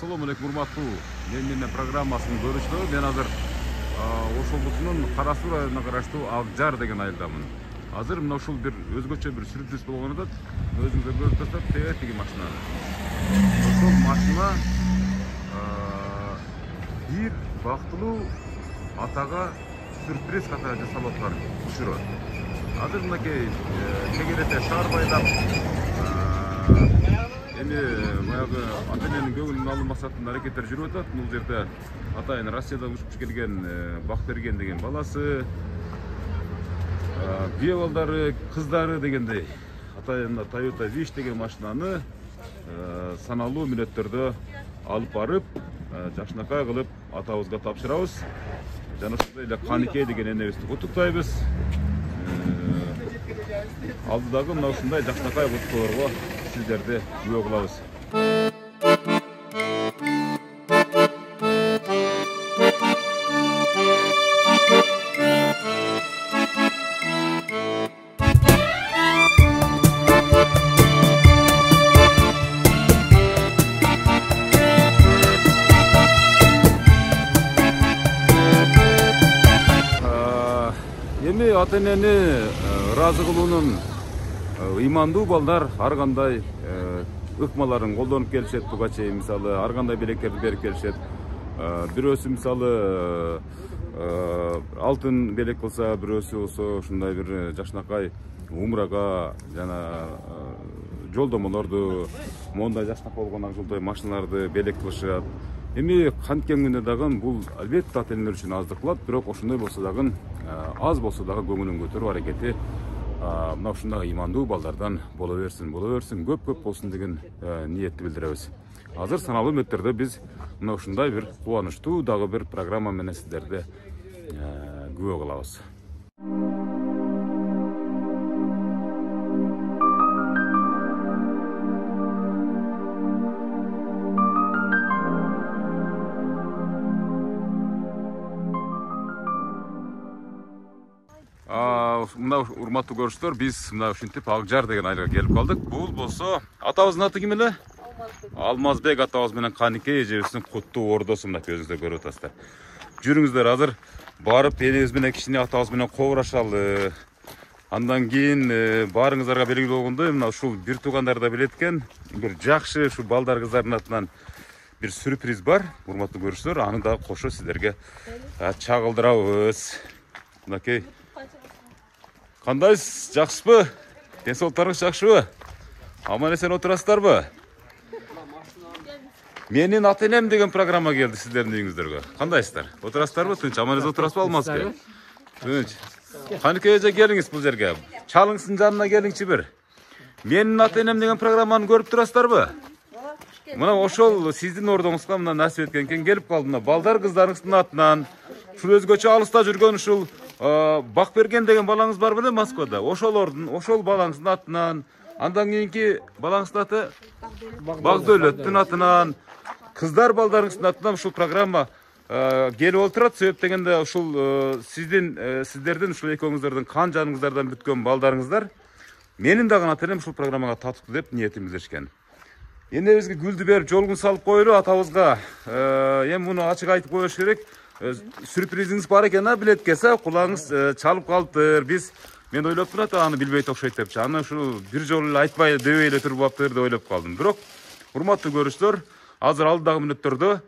Assalamu alaikum урматтуу менин программасын көрүүчүлөр. Мен азыр Ош облусунун Кара Суу районуна караштуу Акжар деген айылдамын. Азыр мына ушул бир өзгөчө бир сюрприз болгон атат. Өзүңүздөр көрүп турсаңыздар, тиги машинаны. Ошол машина бир бактылуу атага сюрприз катары жасалып аткан учуру. Азыр мынакей чегерете шаар байлап эми баягы ата-эненин көңүлүн алуу максатында аракеттер жүрүп атат. Бул жерде атайын Россиядан учуп келген Бакберген деген баласы, бие балдары, кыздары дегендей атайын Toyota Wish деген машинаны саналуу мүнөттөрдө алып барып, жакшынакай кылып атабызга тапшырабыз. Жана ошондой эле Каникей деген энебизди куттуктайбыз. Алдыдагы мына ушундай жакшынакай куттуктоолорго сиздерди күбө кылабыз. Эми ата-энени ыраазы кылуунун ыймандуу балдар ар кандай ыкмаларын колдонуп келишет. Буга чейин мисалы ар кандай белектерди берип келишет. Бирөөсү мисалы алтын белек кылса, бирөөсү болсо ушундай бир жакшынакай умрага жана жолдомолорду, мондай жакшынакай болгон ушундай машиналарды белек кылышат. Эми канткенде дагы бул албетте ата-энелер үчүн аздык кылат, бирок ошондой болсо дагы аз болсо дагы көңүлүн көтөрүү аракети мына ушундай ыймандуу балдардан боло берсин, көп болсун деген ниетти билдиребиз. Азыр саналуу мүнөттөрдө биз мына ушундай бир кубанычтуу дагы бир программа менен сиздерди күбө кылабыз. Мына урматтуу көрүүчүлөр, биз мына ушинтип Акжар деген айылга келип калдык. Бул болсо атабыздын аты ким эле? Алмазбек атабыз менен Каникей эжебиздин куттуу ордосу. Мына өзүңүздөр көрүп атасыздар. Жүрүңүздөр азыр барып энебиз менен кичине атабыз менен кобурашалы. Андан кийин баарыңыздарга белгилүү болгондой, мына ушул бир туугандар да билет экен, бир жакшы ушу балдар кыздардын атынан бир сюрприз бар. Урматтуу көрүүчүлөр, аны да кошо сиздерге чагылдырабыз. Мынакей кандайсыз, жакшысызбы? Денсаулыктарыңыз жакшыбы? Аман эсен отурасыздарбы? Менин ата-энем деген программа келди сиздердин үйүңүздөргө. Кандайсыздар? Отурасыздарбы? Тынч, аман эсен отурасызбы, Алмазбек? Тынч. Каникей эже, келиңиз бул жерге. Чалыңыздын жанына келиңчи бир. Менин ата-энем деген программаны көрүп турасыздарбы? Мына ошол сиздин ордоңузга мына насип эткен экен, келип калды. Мына балдар кыздарыңыздын атынан, ушул өзгөчө алыста жүргөн ушул Бакберген деген балаңыз бар беле Москвада? Ошол балаңыздын атынан, андан кийинки балаңыздын аты Багдөлөттүн атынан, кыздар балдарыңыздын атынан ушул программа келип отурат. Себеп дегенде ушул сиздердин ушул экөөңүздөрдүн кан жаныңыздардан бүткөн балдарыңыздар менин дагы ата-энем ушул программага татыктуу деп ниетин билдиришкен. Энебизге гүлдү берип жолугун салып коелу атабызга. Эми муну ачык айтып коюш керек. Сюрпризиңиз бар экен, билетке кулаңыз чалып калыптыр. Мен ойлоп турат, аны билбейт окшойт депчи. Аны ушул бир жолу эле айтпай дебей эле туруп аптыр деп ойлоп калдым. Бирок урматтуу көрүүчүлөр, азыр алдыдагы мүнөттөрдө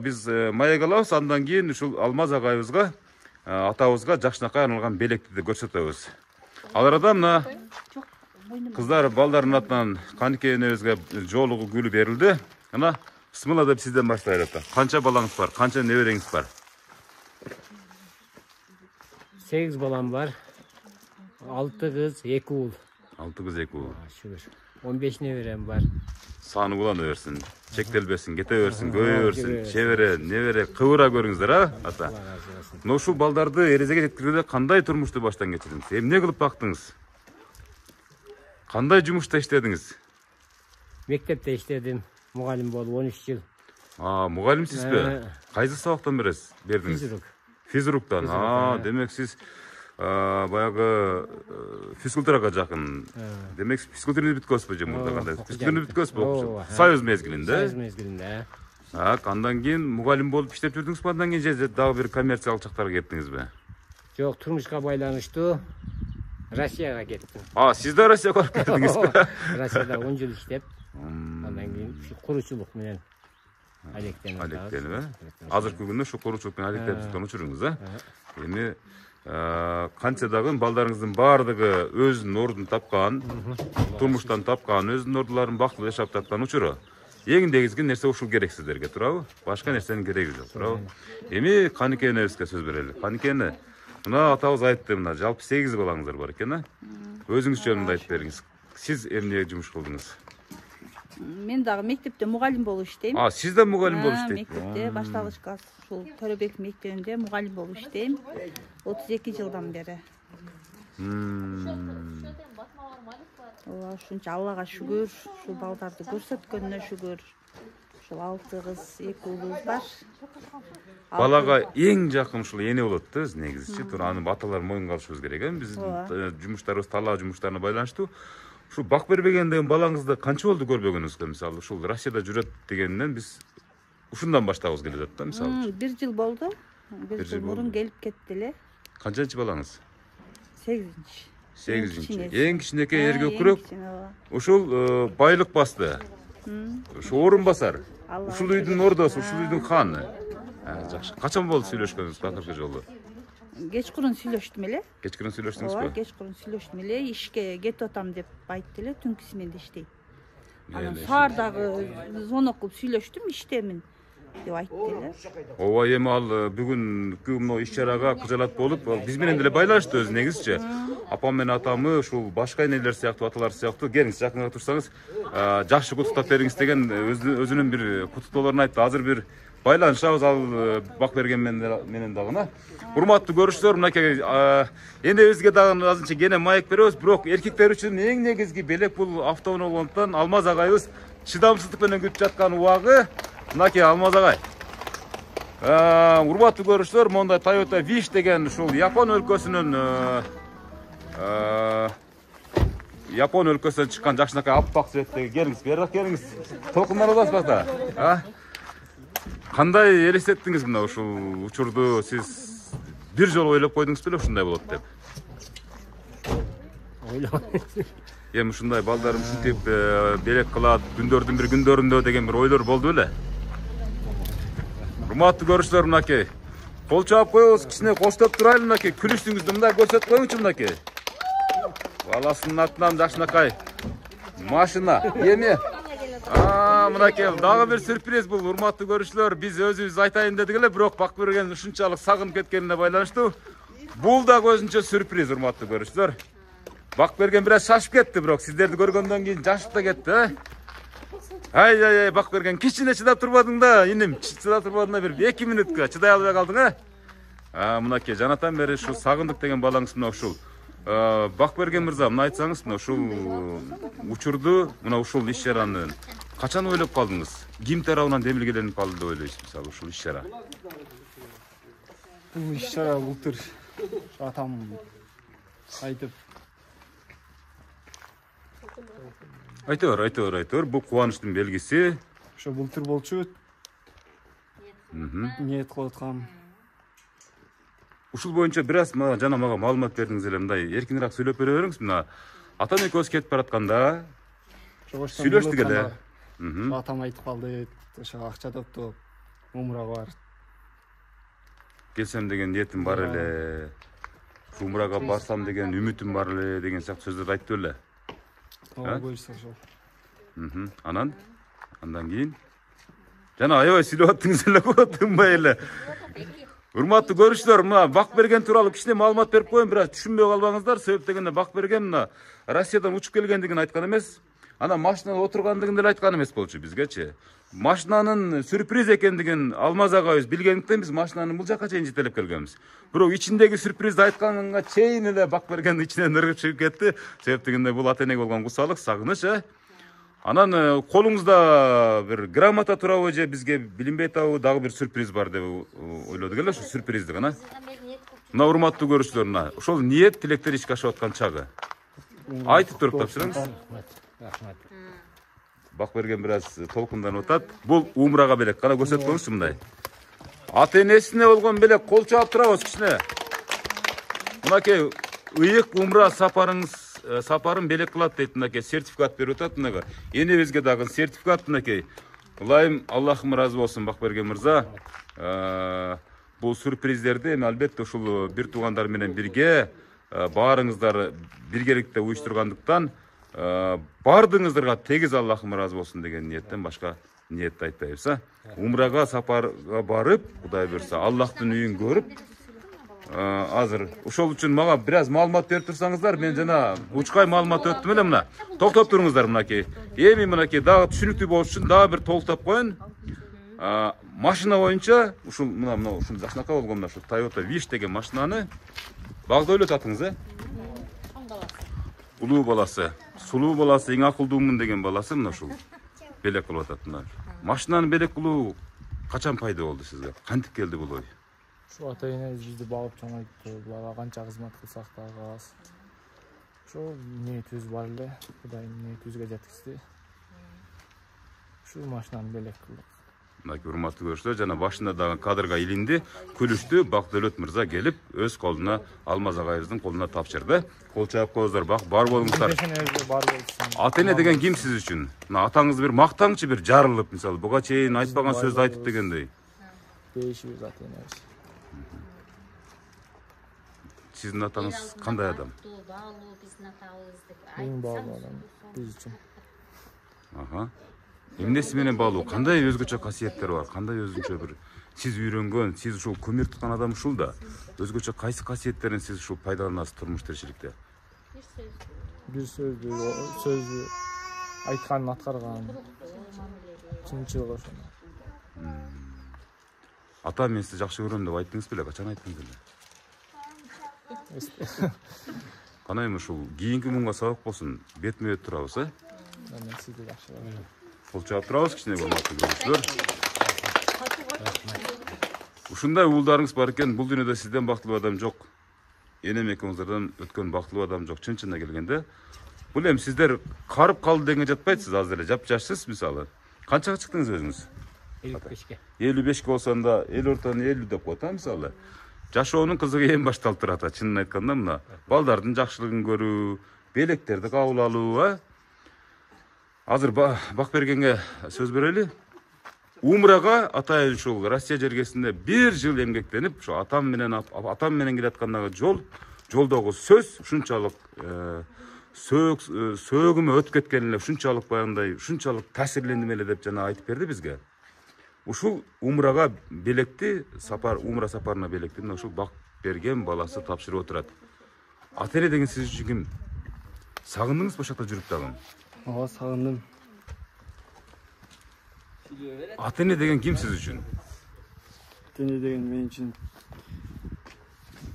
биз маек алабыз. Андан кийин ушул Алмаз агайыбызга, атабызга жакшынакай арналган белекти да көрсөтөбүз. Ал арада мына кыздар балдардын атынан Каникей энебизге жолугу гүлү берилди. Ана бисмилла деп сизден баштайлы. Канча балаңыз бар? Канча небереңиз бар? 8 балам бар. 6 кыз, 2 уул. 6 кыз, 2 уул. Шүгүр. 15 неберем бар. Саны улана берсин, чектелбесин, кете берсин, көбөйө берсин, чебере, небере, кыбыра көрүңүздөр, ата. Мына ушул балдарды эрезеге жеткиргенде кандай турмушту баштан кечирдиңиз? Эмне кылып бактыңыз? Кандай жумушта иштедиңиз? Мектепте иштедим. Мугалим болуп 13 жыл. Мугалимсизби? Кайсы сабактан бердиңиз? Физрук. Физруктан. Демек сиз баягы физкультурага жакын. Демек физкультураны бүткөсүзбү же мурда кандай? Физкультураны бүткөсүзбү? Союз мезгилинде. Союз мезгилинде. Так, андан кийин мугалим болуп иштеп жүрдүңүзбү? Андан кийин же дагы бир коммерциялык жактарга кеттиңизби? Жок, турмушка байланыштуу Россияга кеттим. Сиз да Россияга барып келдиңизби? Россияда 10 жыл иштеп, андан кийин куручулук менен алектенип, азыркы күндө ушу куручулук менен алектенип жүрүңүз, Эми канча дагы балдарыңыздын баардыгы өзүнүн ордун тапкан, турмуштан тапкан, өзүнүн ордуларын бактылуу жашап жаткан учуру. Эң негизги нерсе ушул керек сиздерге, туурабы? Башка нерсенин кереги жок, туурабы? Эми Каныке энебизге сөз берели. Каныке эне, мына атабыз айтты, мына жалпы 8 балаңыздар бар экен, Өзүңүз жөнүндө айтып бериңиз. Сиз эмне жумуш кылдыңыз? Мен дагы мектепте мугалим болуп иштейм. Сиз да мугалим болуп иштейт. Мектепте башталгыч класс ушул Төрөбек мектебинде мугалим болуп иштейм. 32 жылдан бери. Ооба, ушунча Аллага шүгүр, ушул балдарды көрсөткөнүнө шүгүр. Ушул 6 кыз, 2 уулубуз бар. Балага эң жакын ушул эне болот да, негизичи. Туура аны аталар моюнга алышыбыз керек, Биздин жумуштарыбыз талаа жумуштарына байланыштуу. Ушул бак бербеген деген балаңызды канча болду көрбөгөнүзгө, мисалы, ушул Россияда жүрөт дегенден биз ушундан баштагыбыз келип жатат да, мисалы. 1 жыл болду. 1 жыл мурун келип кетти эле. Канчанчы балаңыз? 8-чи. 8-чи. Эң кичинекей эркек ушул байлык басты. Ушу орун басар. Ушул үйдүн ордосу, ушул үйдүн ханы. Жакшы. Качан болду сүйлөшкөнүбүз акыркы жолу? Кечкурун сүйлөштүм эле. Кечкурун сүйлөштүңүзбү? Кечкурун сүйлөштүм эле. Ишке кетип атам деп айтты эле, түнкү сменде иштейт. Анан саардагы звонок кылып сүйлөштүм, иштемин деп айтты эле. Ооба, эми ал бүгүнкү мына иш-чарага кыжалат болуп, биз менен деле байланыштуу өзү негизичи. Апам менен атамы ушул башка энелер сыяктуу, аталар сыяктуу, келиңиз жакынга турсаңыз, жакшы куттуктап бериңиз деген өзүнүн бир куттуктоолорун айтты. Азыр бир байланышабыз ал бак берген менен дагы. Урматтуу көрүүчүлөр, мынакей энебизге дагы азырынча кене маек беребиз, бирок эркектер үчүн эң негизги белек бул автоунаа болгондуктан Алмаз агайыбыз чыдамсыздык менен күтүп жаткан убагы. Мынакей Алмаз агай. Урматтуу көрүүчүлөр, монда Toyota Wish деген ушул Япон өлкөсүнөн чыккан жакшынакай аппак цветтеги. Келиңиз, бери келиңиз. Толкундан аласыз да? Кандай элестеттиңиз мына ушул учурду? Сиз бир жолу ойлоп койдуңуз беле ушундай болот деп? Эми ушундай балдарым ушинтип белек кылат, күндөрдүн бир күндөрүндө деген бир ойлор болду беле? Урматтуу көрүүчүлөр, мынакей кол чаап коебуз, кичине коштоп турайлы, мынакей күлүшүңүздү мындай көрсөтүп коюңчу, мынакей. Баласынын атынан жакшынакай машина. Эми мынакей дагы бир сюрприз бул, урматтуу көрүүчүлөр. Биз өзүбүз айтайын дедик эле, бирок бак берген ушунчалык сагынып кеткенине байланыштуу бул дагы өзүнчө сюрприз, урматтуу көрүүчүлөр. Бак берген бираз шашып кетти, бирок сиздерди көргөндөн кийин жашып да кетти, Ай, бак берген кичине чыдап турбадың да, иним. Чыдап турбадың да, бир 2 мүнөткө чыдай албай калдың, Мынакей жанатан бери ушул сагындык деген балаңыз мына ушул бак берген мырза, мына айтсаңыз, мына ушул учурду, мына ушул иш-чараны качан ойлоп калдыңыз? Ким тарабынан демилгеленип калды деп ойлойсуз, мисалы, ушул иш-чара? Бул иш-чара былтыр атам айтып. Айтор, бул кубанычтын белгиси. Ошо былтыр болчу. Ниет кылып аткам. Ушул боюнча бираз жана мага маалымат бердиңиз эле, мындай эркинирээк сүйлөп бере бериңиз. Мына атам экөөбүз кетип баратканда сүйлөштүк эле. Атам айтып калды, ошо акча топтоп, умрага бар. Келсем деген ниетим бар эле. Умрага барсам деген үмүтүм бар эле деген сыяктуу сөздөрдү айтты эле. Ооба, буюрса ошол. Андан кийин жана аябай сүйлөп аттыңыз эле, тынбай эле. Урматтуу көрүүчүлөр, мына бак берген тууралуу кичине маалымат берип коеюн, бирок түшүнбөй калбаңыздар. Себеп дегенде бак берген мына Россиядан учуп келгендигин айткан эмес. Ана машинада отургандыгын деле айткан эмес болчу бизгечи. Машинанын сюрприз экендигин Алмаз агайыбыз билгендиктен биз машинаны бул жака чейин жетелеп келгенбиз. Бирок ичиндеги сюрпризди айтканга чейин эле бак берген ичинен ыргып чыгып кетти. Себеп дегенде бул ата энеге болгон кусалык, сагыныч, Анан колуңузда бир грамота турабы же бизге билинбей атабы, дагы бир сюрприз бар деп ойлодук эле, ошо сюрпризди гана. Мына урматтуу көрүүчүлөр, мына ошол ниет тилектер ишке ашып аткан чагы. Айтып туруп тапшырыңыз. бак берген бир аз толкунданып атат. Бул умрага белек. Кана көрсөтүп коюңузчу мындай. Ата энесине болгон белек кол чаап турабыз кичине. Мынакей ыйык умра сапарын белек кылат дейт. Мынакей сертификат берип атат мынага. Энебизге дагы сертификат мынакей. Улайым Аллахым разы болсун Бакберген мырза. Бул сюрприздерди эми албетте ушул бир туугандар менен бирге баарыңыздар биргеликте уюштургандыктан бардыңыздарга тегиз Аллахым разы болсун деген ниеттен башка ниетти айтпайбыз. Умрага сапарга барып, Кудай буйрса, Аллахтын үйүн көрүп, азыр ошол үчүн мага бир аз маалымат берип турсаңыздар, мен жана учкай маалымат өттүм эле мына. Токтоп туруңуздар мынакей. Эми мынакей дагы түшүнүктүү болуш үчүн дагы бир толуктап коеюн. Машина боюнча ушул мына ушул жакшынака болгон мына ушул Toyota Wish деген машинаны багда ойлотатыңыз, Улуу баласы, сулуу баласы, эң акылдуумун деген баласы мына ушул белек кылып атат мына. Машинаны белек кылуу качан пайда болду сизге? Кантип келди бул ой? Ушу ата энебиз бизди багып чоңойтты. Буларга канча кызмат кылсак дагы аз. Ошо ниетибиз бар эле. Кудайым ниетибизге жеткизди. Ушу машинаны белек кылдык. Мына урматтуу көрүүчүлөр, жана башында дагы кадрга илинди, күлүштү. Бакдөлөт мырза келип, өз колуна Алмаз агайыбыздын колуна тапшырды. Кол чаап коюңуздар, бар болуңуздар. Ата эне деген ким сиз үчүн? Мына атаңыз бир мактаңчы, бир жарылып, мисалы, буга чейин айтпаган сөздү айтып дегендей. Бейишибиз ата энебиз. Сиздин атаңыз кандай адам? Эң баалуу адам биз үчүн. Аха. Эмнеси менен баалуу? Кандай өзгөчө касиеттери бар? Кандай өзүнчө бир сиз үйрөнгөн, сиз ушул көмүр туткан адам ушул да. Өзгөчө кайсы касиеттерин сиз ушул пайдаланасыз турмуш тиричиликте? Бир сөздү айтканын аткарган. Чынчылык ошондой. Ата, мен сизди жакшы көрөм деп айттыңыз беле? Качан айттыңыз эле? Кана эми ушул кийинки мунга сабак болсун, бетме бет турабыз, Мен сизди жакшы көрөм. Кол чаап турабыз кичине урматтуу көрүүчүлөр. Ушундай уулдарыңыз бар экен, бул дүйнөдө сизден бактылуу адам жок. Энем экөөңүздөрдөн өткөн бактылуу адам жок. Чын-чынына келгенде, бул эми сиздер карып калды дегенге жатпайсыз, азыр эле жап-жашсыз мисалы. Канчага чыктыңыз өзүңүз? 55ке. 55 болсоң да, эл ортаны 50 деп коет, мисалы. Жашоонун кызыгы эми башталып турат, чынын айтканда мына. Балдардын жакшылыгын көрүү, белектерди кабыл алуу, Азыр Бакбергенге сөз берели. Умрага атайын ушул Россия жергесинде 1 жыл эмгектенип, ушу атам менен келаткандагы жолдогу сөз ушунчалык сөөгүмө өтүп кеткен эле, ушунчалык баягындай, ушунчалык таасирлендим эле деп жана айтып берди бизге. Ушул умрага белекти, умра сапарына белекти ушул Бакберген баласы тапшырып отурат. Ата эне деген сиз үчүн ким? Сагындыңыз башакта жүрүп дагы? Ооба, сагындым. Ата эне деген ким сиз үчүн? Ата эне деген мен үчүн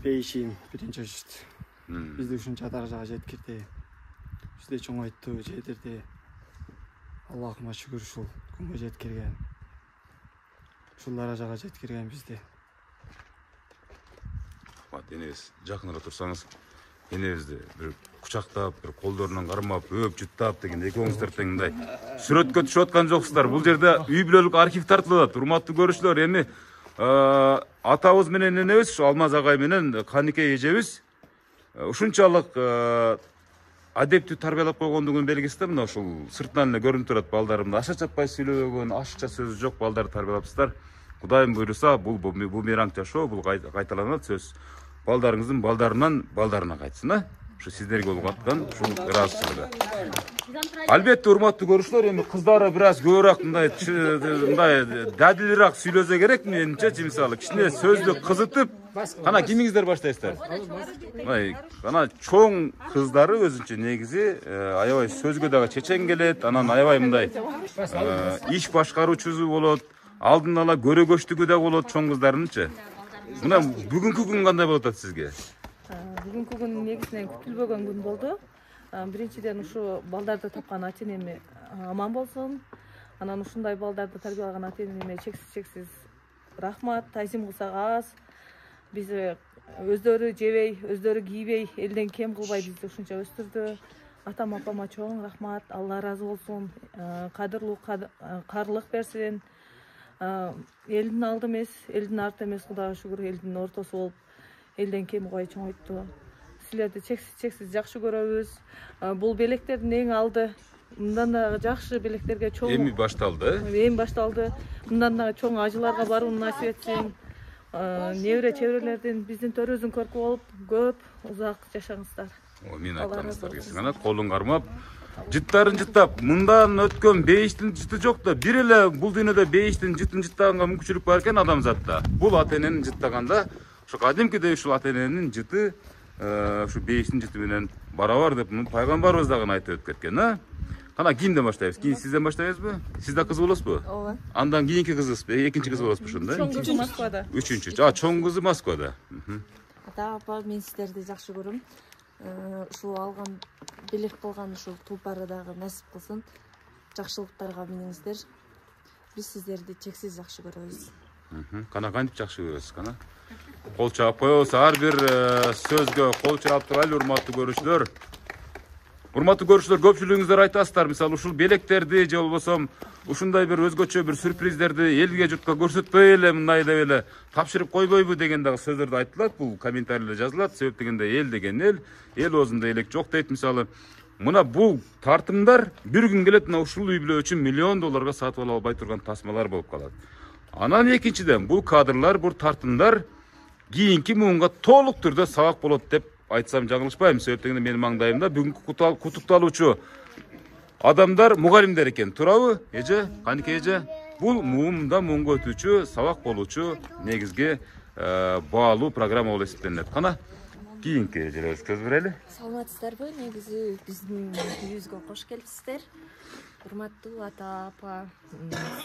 бейишим биринчи очередь. Бизди ушунча даражага жеткирди. Бизди чоңойтtu, жетирди. Аллахыма шүгүр ушул күнгө жеткирген. Ушул даражага жеткирген бизди. Ата энебиз жакыныраак турсаңыз, энебизди бир кучактап, бир колдорунан кармап, өп жуттап деген экөөңүздөр тең мындай сүрөткө түшүп аткан жоксуздар. Бул жерде үй бүлөлүк архив тартылып атат. Урматтуу көрүүчүлөр, эми атабыз менен энебиз, Алмаз агай менен Каникей эжебиз ушунчалык адептүү тарбиялап койгондугунун белгиси да мына ушул сыртынан эле көрүнүп турат. Балдарымды аша чаппай сүйлөбөгөн, ашыкча сөзү жок балдарды тарбиялапсыздар. Кудайым буйруса, бул бумеранг жашоо, бул кайталанат сөз. Балдарыңыздын балдарынан балдарына кайтсын, Ушу сиздерге болгон ушул ыраазычылыгы. Албетте урматтуу көрүүчүлөр, эми кыздары бир аз көбүрөөк мындай дадилирээк сүйлөсө керек менимче, мисалы кичине сөздү кызытып, кана кимиңиздер баштайсыздар? Кана чоң кыздары өзүнчө негизи аябай сөзгө дагы чечен келет, анан аябай мындай иш башкаруучусу болот, алдын ала көрөгөчтүгү да болот чоң кыздарынчы. Мына бүгүнкү күн кандай болуп атат сизге? Бүгүнкү күн негизинен күтүлбөгөн күн болду. Биринчиден ушу балдарды тапкан ата энеме аман болсун. Анан ушундай балдарды тарбиялаган ата энеме чексиз рахмат, тазим кылсак аз. Биз өздөрү жебей, өздөрү кийбей, элден кем кылбай бизди ушунча өстүрдү. атам апама чоң рахмат, Алла разы болсун, кадырлуу карлык берсин. Элдин алды эмес, элдин арты эмес, Кудайга шүгүр, элдин ортосу болуп, элден кем кой чоңойту. Силерди чексиз жакшы көрөбүз. Бул белектердин эң алды. Мындан дагы жакшы белектерге чоң Эми башталды. Эми башталды. Мындан дагы чоң ажыларга барууну насип этсин. Небере чеберелердин биздин төрөбүздүн көркү болуп, көп узак жашаңыздар. Мен айтканыңыздар келсин. Ана колун кармап, жыттарын жыттап, мындан өткөн бейиштин жыты жок да, бир эле бул дүйнөдө бейиштин жытын жыттаганга мүмкүнчүлүк бар экен адамзатта. Бул ата эненин жыттаганда, ошо кадимкидей ушул ата эненин жыты ушу бейиштин жыты менен барабар деп пайгамбарыбыз дагы айтып өтүп кеткен, а? Кана кимден баштайбыз? Кийин сизден баштайбызбы? Сиз да кыз болосузбу? Ооба. Андан кийинки кызыңызбы? Экинчи кыз болосузбу ошондо? Чоң кызы Москвада. Үчүнчү. Чоң кызы Москвада. Ата апа, мен сиздерди жакшы көрөм. Ушул алган белек кылган ушул тулпары дагы насип кылсын. Жакшылыктарга миниңиздер. Биз сиздерди чексиз жакшы көрөбүз. Кана кантип жакшы көрөсүз, кана? Кол чаап коебуз, ар бир сөзгө кол чаап турайлы, урматтуу көрүүчүлөр. Урматтуу көрүүчүлөр, көпчүлүгүңүздөр айтасыздар, мисалы ушул белектерди же болбосо ушундай бир өзгөчө бир сюрприздерди элге журтка көрсөтпөй эле, мындай деп эле тапшырып койбойбу деген дагы сөздөрдү айтылат. Бул комментарийлер жазылат. Себеп дегенде эл деген эл оозунда элек жок дейт. Мисалы, мына бул тартымдар бир күн келет, мына ушул үй бүлө үчүн $1,000,000 сатып ала албай турган тасмалар болуп калат. Анан экинчиден, бул кадрлар, бул тартымдар кийинки муунга толук түрдө сабак болот деп айтсам жаңылышпайм. Себеп дегенде менин маңдайымда бүгүнкү кутукталуучу адамдар мугалимдер экен. Туурабы? Эже, канекей эже. Бул муунда муунга өтүүчү, сабак болуучу негизги баалуу программа болуп эсептелет. Кана кийинки эжелерибизге көз берели. Саламатсыздарбы? Негизи биздин үйүбүзгө кош келипсиздер. Урматтуу ата апа,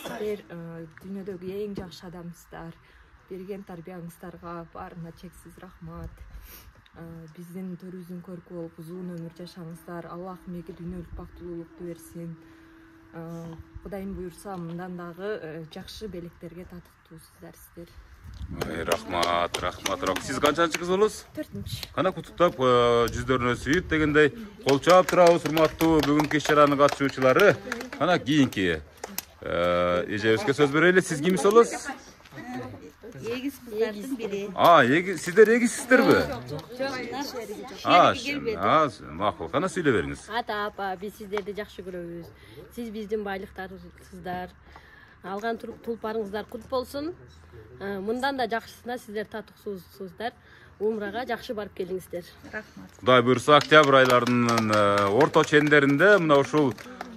сиздер дүйнөдөгү эң жакшы адамсыздар. Берген тарбияңыздарга баарына чексиз рахмат. Биздин төрүбүздүн көркү болуп узун өмүр жашаңыздар. Аллах эмеге дүйнөлүк бактылуулукту берсин. Кудайым буйрса, мындан дагы жакшы белектерге татыктуусуздар сиздер. Рахмат. Сиз канчанчы кыз болосуз? 4-нчү. Кана кутуктап, жүздөрүнө сүйүп дегендей кол чаап турабыз, урматтуу бүгүнкү иш-чаранын катышуучулары. Кана кийинки эжебизге сөз берели. Сиз кимиз болосуз? Эгиз кыздардын бири. Сиздер эгизсиздерби? Жок. Макул. Кана сүйлөп бериңиз. Ата апа, биз сиздерди жакшы көрөбүз. Сиз биздин байлыктарыбыздар. Алган тулпарыңыздар кут болсун. Мындан да жакшысына сиздер татыксуусуздар. Умрага жакшы барып келиңиздер. Рахмат. Кудай буйрса, октябрь айларынын орто чендеринде мына ушул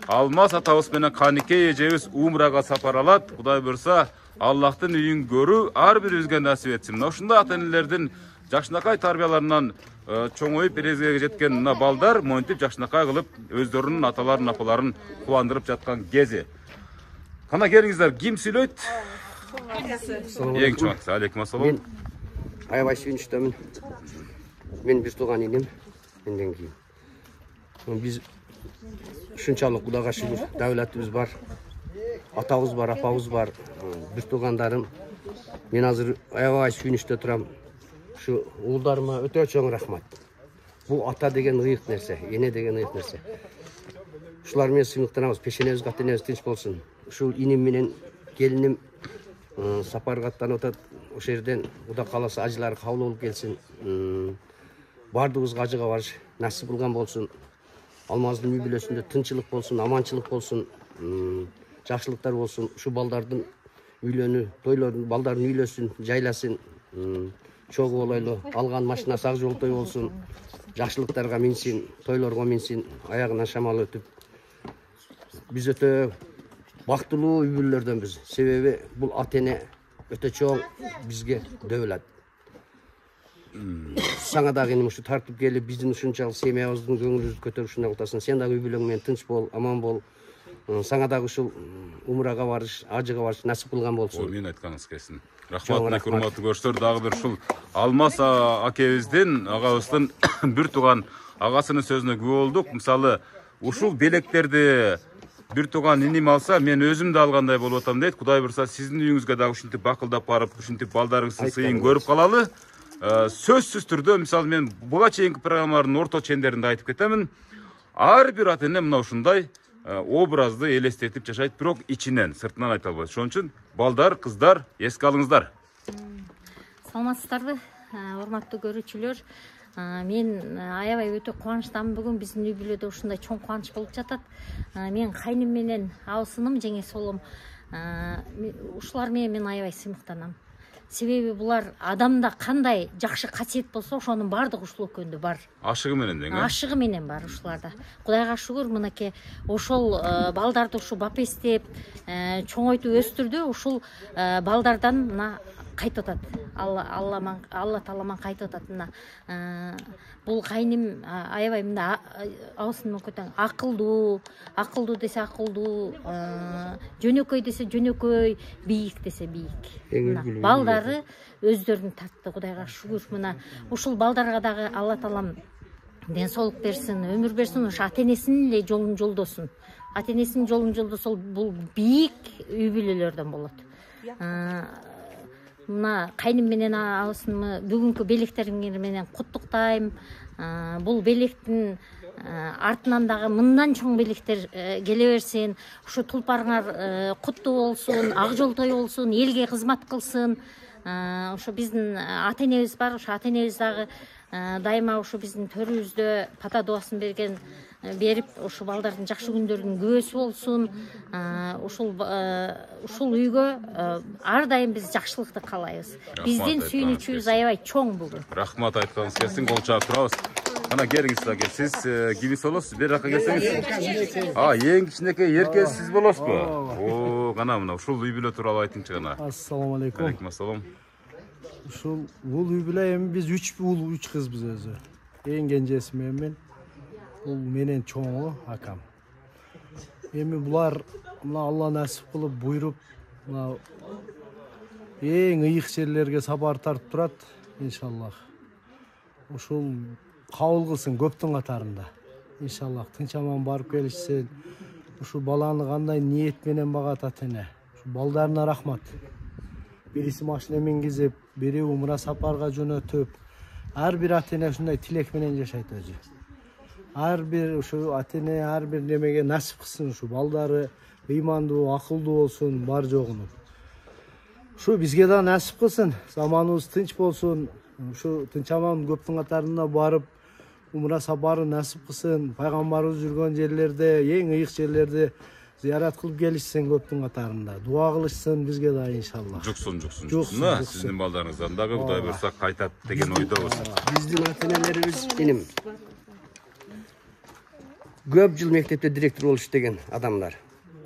Алмаз атабыз менен Канекей эжебиз умрага сапар алат. Кудай буйрса, Аллахтын үйүн көрүү ар бирибизге насип этсин. Мына ушундай ата энелердин жакшынакай тарбияларынан чоңоюп эрезеге жеткен мына балдар монтип жакшынакай кылып өздөрүнүн аталарын апаларын кубандырып жаткан кези. Кана келиңиздер, ким сүйлөйт? Эң чоң аксы. Алейкум ассалам. Аябай сүйүнүчтөмүн. Мен бир тууган инем, менден кийин. Биз ушунчалык Кудайга шүгүр, давлатыбыз бар. Атабыз бар, апабыз бар, бир туугандарым. Мен азыр аябай сүйүнүчтө турам. Ушу уулдарыма өтө чоң рахмат. Бул ата деген ыйык нерсе, эне деген ыйык нерсе. Ушулар менен сыймыктанабыз, пешенебиз катенебиз тынч болсун. Ушул иним менен келиним сапарга аттанып атат. Ошол жерден Кудай кааласа ажылары кабыл болуп келсин. Бардыгыбызга ажыга барыш насип кылган болсун. Алмаздын үй бүлөсүндө тынчылык болсун, аманчылык болсун, жакшылыктар болсун. Ушу балдардын үйлөнү, тойлорун, балдардын үйлөсүн, жайласын, чогуу болойлу, алган машинасы ак жолтой болсун, жакшылыктарга минсин, тойлорго минсин, аягынан шамал өтүп. Биз өтө бактылуу үй бүлөлөрдөнбүз. Себеби бул ата эне өтө чоң бизге дөөлат. Саңа дагы эми ушу тартып келип, биздин ушунчалык семьябыздын көңүлүбүздү көтөрүп ушундай кылтасың. Сен дагы үй бүлөң менен тынч бол, аман бол. Саңа дагы ушул умрага барыш, ажыга барыш насип кылган болсун. Мен айтканыңыз келсин. Рахмат, урматтуу көрүштөр. Дагы бир ушул Алмаз акебиздин, агабыздын бир тууган агасынын сөзүнө күбө болдук. Мисалы, ушул белектерди бир тууган иним алса, мен өзүм да алгандай болуп атам дейт. Кудай буйрса, сиздин үйүңүзгө дагы ушинтип бакылдап барып, ушинтип балдарыңыздын сыйын көрүп калалы. Сөзсүз түрдө, мисалы, мен буга чейинки программалардын орто чендеринде айтып кетемин. ар бир ата эне мына ушундай образды элестетип жашайт, бирок ичинен, сыртынан айта албайт. Ошон үчүн балдар, кыздар, эске алыңыздар. Саламатсыздарбы, урматтуу көрүүчүлөр. Мен аябай өтө кубанычтамын. Бүгүн биздин үй бүлөдө ушундай чоң кубаныч болуп жатат. Мен кайным менен абысыным, жеңе солум, ушулар менен мен аябай сыймыктанам. Себеби булар адамда кандай жакшы касиет болсо, ошонун баардыгы ушул экөөндө бар. Ашыгы менен дең, Ашыгы менен бар ушуларда. Кудайга шүгүр, мынакей ошол балдарды ушу бапестеп, чоңойтуп өстүрдү. Ушул балдардан мына кайтып атат. Алла Тааламан кайтып атат. Мына бул кайным аябай мында абысынын көтөң акылдуу десе акылдуу, жөнөкөй десе жөнөкөй, бийик десе бийик. Балдары өздөрүн тартты, Кудайга шүгүр. Мына ушул балдарга дагы Алла Таалам ден соолук берсин, өмүр берсин, ошо ата-энесинин эле жолун жолдосун. Ата-энесинин жолун жолдосо бул бийик үй бүлөлөрдөн болот. Мына кайным менен абысынымы бүгүнкү белектериңер менен куттуктайм. Бул белектин артынан дагы мындан чоң белектер келе берсин. Ушу тулпарыңар куттуу болсун, ак жолтой болсун, элге кызмат кылсын. Ошо биздин ата-энебиз бар, ошо ата-энебиз дагы дайыма ушу биздин төрүбүздө пата дубасын берип, ушу балдардын жакшы күндөрүнүн күбөсү болсун. Ушул үйгө ар дайым биз жакшылыкты каалайбыз. Биздин сүйүнүчүбүз аябай чоң бүгүн. Рахмат айтканыңыз келсин, кол чаап турабыз. Ана келиңиз аке, сиз кимис болосуз? Бери жакка келсеңиз. Эң кичинекей эркек сиз болосузбу? Кана мына ушул үй бүлө тууралуу айтыңчы кана. Ассаламу алейкум. Алейкум ассалам. Ушул бул үй бүлө эми биз 3 уул, 3 кызбыз өзү. Эң кенжеси мен. Бул менен чоңу акам. Эми булар мына Алла насип кылып буйруп, мына эң ыйык жерлерге сапар тартып турат, иншаллах. Ушул кабыл кылсын көптүн катарында. Иншаллах тынч аман барып келишсин. Ушу баланы кандай ниет менен багат ата-эне. Ушу балдарына рахмат. Бириси машина мингизип, бири умра сапарга жөнөтүп, ар бир ата-эне ушундай тилек менен жашайт өзү. Ар бир ушу ата-эне ар бир немеге насип кылсын, ушу балдары ыймандуу, акылдуу болсун, бар жогуну. Ушу бизге да насип кылсын, заманыбыз тынч болсун, ушу тынч аман көптүн катарында барып, умра сапары насип кылсын, пайгамбарыбыз жүргөн жерлерде, эң ыйык жерлерде зиярат кылып келишсин көптүн катарында. Дуа кылышсын бизге да иншаллах. Жуксун. Сиздин балдарыңыздан дагы Кудай буйрса кайтат деген ойдобуз. Биздин ата-энелерибиз менин көп жыл мектепте директор болуп иштеген адамдар.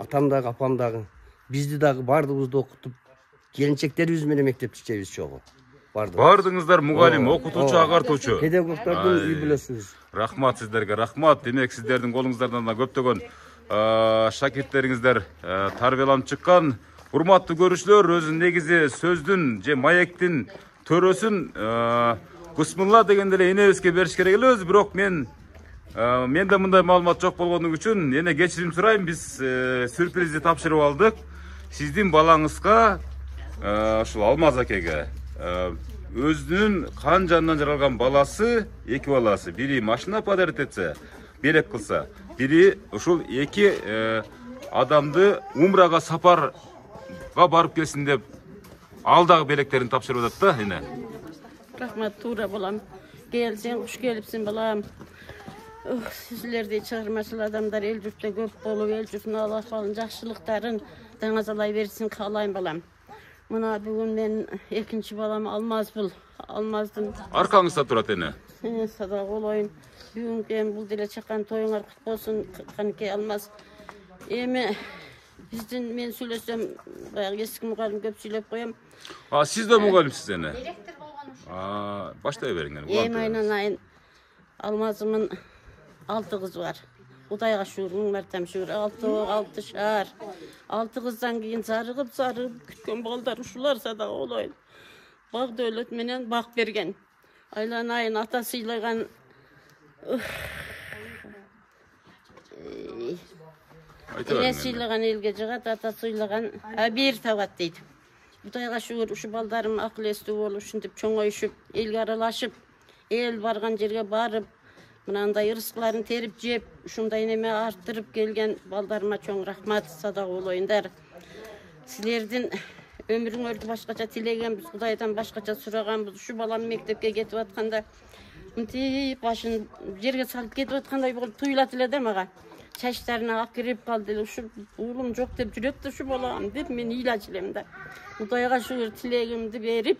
Атам дагы, апам дагы, бизди дагы бардыгыбызды окутуп, келинчектерибиз менен мектепте иштейбиз чогуу. Бардыңыздар мугалим, окутуучу, агартуучу. Педагогдордун үй бүлөсүбүз. Рахмат сиздерге, рахмат. Демек сиздердин колуңуздардан да көптөгөн шакирттериңиздер тарбияланып чыккан. Урматтуу көрүүчүлөр, өзү негизи сөздүн же маектин төрөсүн бисмилла дегенде эле энебизге бериш керек эле өзү, бирок менде мындай маалымат жок болгондугу үчүн эне кечирим сурайм. Биз сюрпризди тапшырып алдык. Сиздин балаңызга, ушул Алмаз акеге, өзүнүн кан жанынан жаралган баласы, 2 баласы, бири машина подарок этсе, белек кылса, бири ушул 2 адамды умрага сапарга барып келсин деп алдагы белектерин тапшырып атат да эне. Рахмат, туура балам. Келсең, куш келипсиң балам. Силердей чыгармачыл адамдар эл журтта көп болуп, эл журтунун ал-акыбалын, жакшылыктарын даңазалай берсин каалайм балам. Мына бүгүн мен экинчи балам Алмаз бул. Алмаздын аркаңызда турат эне. Садак болоюн. Бүгүнкү бул деле чакан тоюңар кут болсун, канекей Алмаз. Эми биздин мен сүйлөсөм, баягы эски мугалим көп сүйлөп коем. Сиз да мугалимсиз эне? Директор болгон. Баштай бериңер. Эми айнанайын Алмазымын 6 кыз бар. Кудайга шүгүр, миң мартам шүгүр. 6 шаар. 6 кыздан кийин зарыгып күткөн балдар ушулар садак болоюн. Баг дөөлөт менен бак берген. Айланайын ата сыйлаган. Эне сыйлаган элге жыгат, ата сыйлаган бир табат дейт. Кудайга шүгүр, ушу балдарым акыл эстүү болуп, ушинтип чоңоюшуп, элге аралашып, эл барган жерге барып, Mынандай ырыскыларын терип жеп, ушундай неме арттырып келген балдарыма чоң рахмат, садак болоюндар. Силердин өмүрүңөрдү башкача тилегенбиз, Кудайдан башкача сураганбыз. Ушу балам мектепке кетип атканда, мынтип башын жерге салып кетип аткандай болуп туюлат эле да мага. Чачтарына ак кирип калды эле. Ушу уулум жок деп жүрөт да ушу балам деп мен ыйлачу элем да. Кудайга шүгүр тилегимди берип,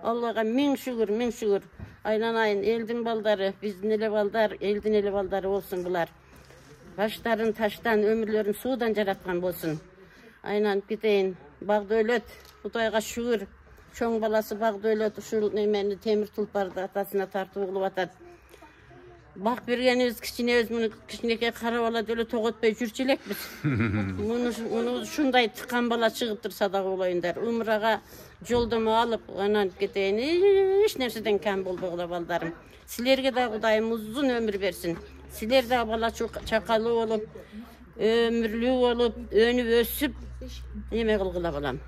Аллага миң шүгүр, миң шүгүр. Айланайын, элдин балдары, биздин эле балдар, элдин эле балдары болсун булар. Баштарын таштан, өмүрлөрүн суудан жараткан болсун. Айланып кетейин. Багдөлөт, Кудайга шүгүр. Чоң баласы Багдөлөт ушул немени темир тулпарды атасына тартып кылып атат. Бак бергенибиз кичинебиз, муну кичинекей карап алат эле тоготпой жүрчү элекпиз. Муну ушундай тыккан бала чыгыптыр, садак болоюндар. Умрага жолдомо алып, анан кетейин. Эч нерседен кем болбогула балдарым. Силерге да Кудайым узун өмүр берсин. Силер да бала чакалуу болуп, өмүрлүү болуп, өнүп өсүп, неме кылгыла балам.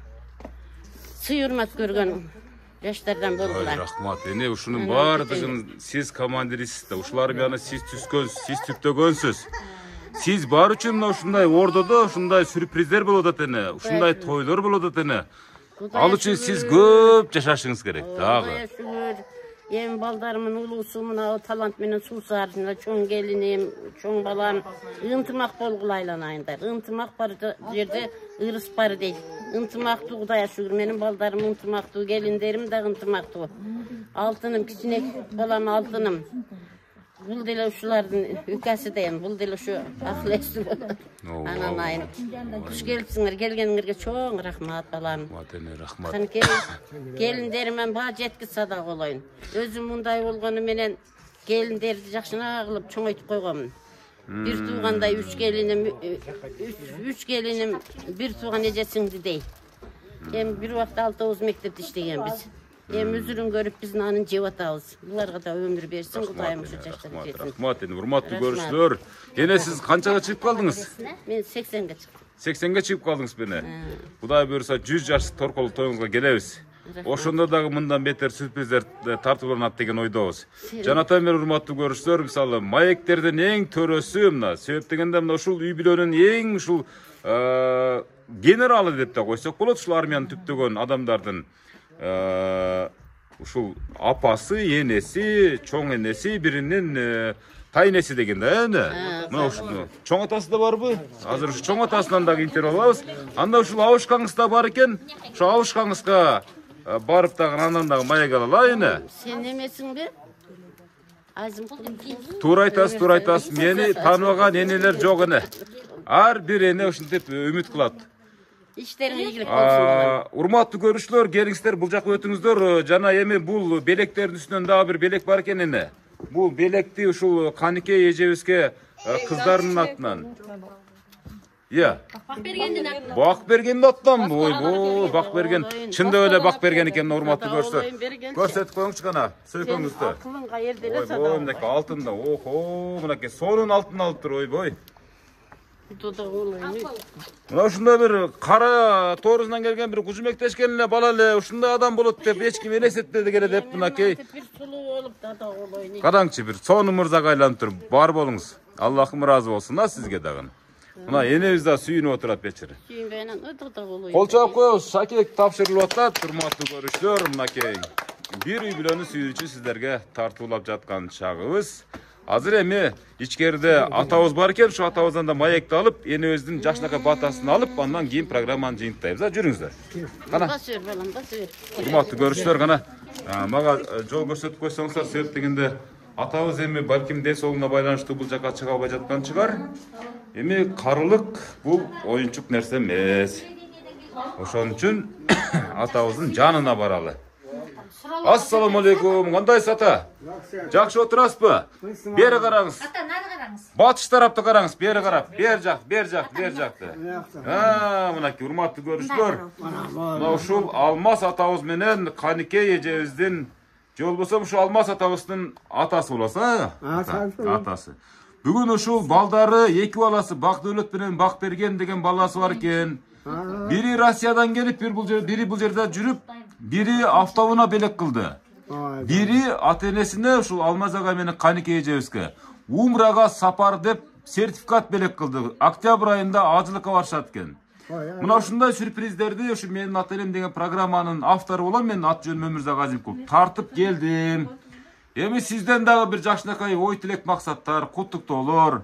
Сый урмат көргөн жаштардан болгула. Рахмат. Эне ушунун баардыгын сиз командирисиз да. Ушулар менен сиз түзгөнсүз, сиз түптөгөнсүз. Сиз бар үчүн мына ушундай ордодо ушундай сюрприздер болуп атат эне, ушундай тойлор болуп атат эне. Ал үчүн сиз көп жашашыңыз керек. Дагы. Эми балдарымын улуусу мына талант менен суусаар, чоң келиним, чоң балам ынтымак болгула айланайындар. Ынтымак бар жерде ырыс бар дейт. Ынтымактуу Кудайга шүгүр, менин балдарым ынтымактуу, келиндерим да ынтымактуу. Алтыным, кичине балам алтыным. Бул деле ушулардын үкасы дейм, бул деле ушу акыл-эси болот. Анан айын. Куш келипсиңер, келгениңерге чоң рахмат балам. Рахмат. Канекей, келиндеримен баа жеткиз садак болоюн. Өзүм мындай болгону менен келиндерди жакшына кылып чоңойтуп койгонмун. Бир туугандай үч келиним бир тууган эжесиңди дей. Эми бир убакта алтыбыз мектепте иштегенбиз. Эми үзүрүн көрүп биз анын жеп атабыз. Буларга да өмүр берсин, Кудайым ушу жаштарга жетсин. Рахмат, эне урматтуу көрүүчүлөр. Эне сиз канчага чыгып калдыңыз? Мен 80ге чыктым. 80ге чыгып калдыңыз бене. Кудай буюрса 100 жаш торкол тоюңузга келебиз. Ошондо дагы мындан бетер сюрприздер тартууланат деген ойдобуз. Жанатан менен урматтуу көрүүчүлөр, мисалы маектердин эң төрөсү мына, себеп дегенде мына ушул үй бүлөнүн эң ушул генералы деп да койсок болот, ушул армияны түптөгөн адамдардын ушул апасы, энеси, чоң энеси, биринин тайнеси деген да, эне. Мына ушул чоң атасы да барбы? Азыр ушу чоң атасынан дагы интервью алабыз. Анда ушул абышкаңыз да бар экен. Ошо абышкаңызга барып дагы андан дагы маек алалы, эне. Сен эмесиңби? Туура айтасыз. Мени тааныбаган энелер жок эне. Ар бир эне ушинтип үмүт кылат. Иштериң ийгилик болсун. Урматтуу көрүүчүлөр, келиңиздер, бул жака өтүңүздөр. Жана эми бул белектердин үстүнөн дагы бир белек бар экен эне. Бул белекти ушул Каникей эжебизге кыздарынын атынан. Бак бергендин атынан. Ойбой, бак берген. Чындап эле бак берген экен, урматтуу көрүүчүлөр. Көрсөтүп коюңузчу кана, сөйкөңүздү. Акылыңга эрделе садак. Ойбой, мынакей алтында. Охо, мынакей сонун алтын алыптыр, ойбой. Мына ушундай бир кара тоорузунан келген бир кужумектешкен эле бала эле ушундай адам болот деп эч ким элестетпеди эле деп мынакей. Бир сулуу болуп дада болоюн. Караңчы, бир сонун мырзага айланып туруп бар болуңуз. Аллахым ыраазы болсун да сизге дагы. Мына энебиз да сүйүнүп отурат бечири. Сүйүнбөйүнөн дада болоюн. Кол чаап коебуз, шакек тапшырылып атат, урматтуу көрүүчүлөр, мынакей. Бир үй бүлөнү сүйүүчү сиздерге тартуулап жаткан чагыбыз. Азыр эми ичкерide атабыз бар экен, ошо атабыздан да маекти алып, энебиздин жашынакай батасын алып, андан кийин программаны жыйынтайбыз. Жүрүңүздөр. Кана. Басыр балам, басыр. Урматтуу көрүүчүлөр, кана мага жол көрсөтүп койсоңуздар, себеп дегенде атабыз эми балким ден соолугуна байланыштуу бул жака чыга албай жаткан чыгар. Эми карылык бул оюнчук нерсе эмес. Ошон үчүн атабыздын жанына баралы. Ассаламу алейкум. Кандайсыз ата? Жакшы отурасызбы? Бери караңыз. Ата, нары караңыз. Батыш тарапты караңыз, бери карап. Бер жакты. Мынакей урматтуу көрүүчүлөр. Мына ушул Алмаз атабыз менен Каникей эжебиздин, же болбосо ушул Алмаз атабыздын атасы болосу, атасы. Бүгүн ушул балдары эки баласы Багдөлөт менен Бакберген деген баласы бар экен. Бири Россиядан келип, бири бул жерде жүрүп, бири автоунаа белек кылды. Biri ата-энесине ушул Алмаз ага менен Канике эжебизге умрага сапар деп сертификат белек кылды. Октябрь айында ажылыкка барышат экен. Мына ушундай сюрприздерди ушу менин ата-энем деген программанын автору болом, мен ат жөнүм Өмүрзак Азимкул тартып келдим. Эми сизден дагы бир жакшынакай ой тилек максаттар, куттуктоолор.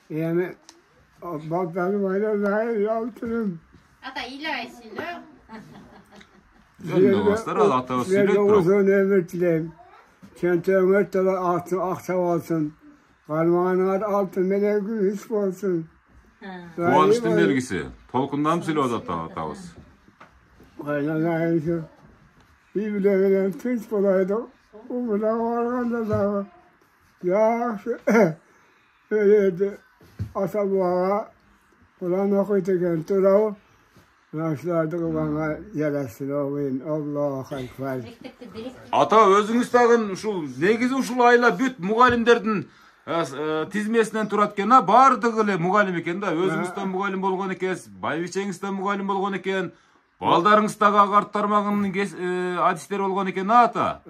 Эми балдарым айран ялтырым. Ата илебейсиңби? Жөндөбөстөр, атабыз сүйлөйт бирок. Uzun ömür dileyim. Çentöğür dolu altın aksa olsun. Karmanlar altın melek gümüş olsun. Кубанычтын белгиси. Толкундан сүйлөп атат атабыз. Aynen aynen. Bir bilemeyen tüç bulaydı. Umuna varganda da. Ya öyleydi. Asa bu ağa. Ulan okuyduğun turağı. Yaşlardı bana yarasın oğlum. Allahu ekber. Ата, өзүңүз тагын ушул негизи ушул айла бүт мугалимдердин тизмесинен турат экен, бардыгы эле мугалим экен да. Өзүңүз да мугалим болгон экенсиз, байбичеңиз да мугалим болгон экен. Балдарыңыз дагы агартуу тармагынын адистери болгон экен, ата.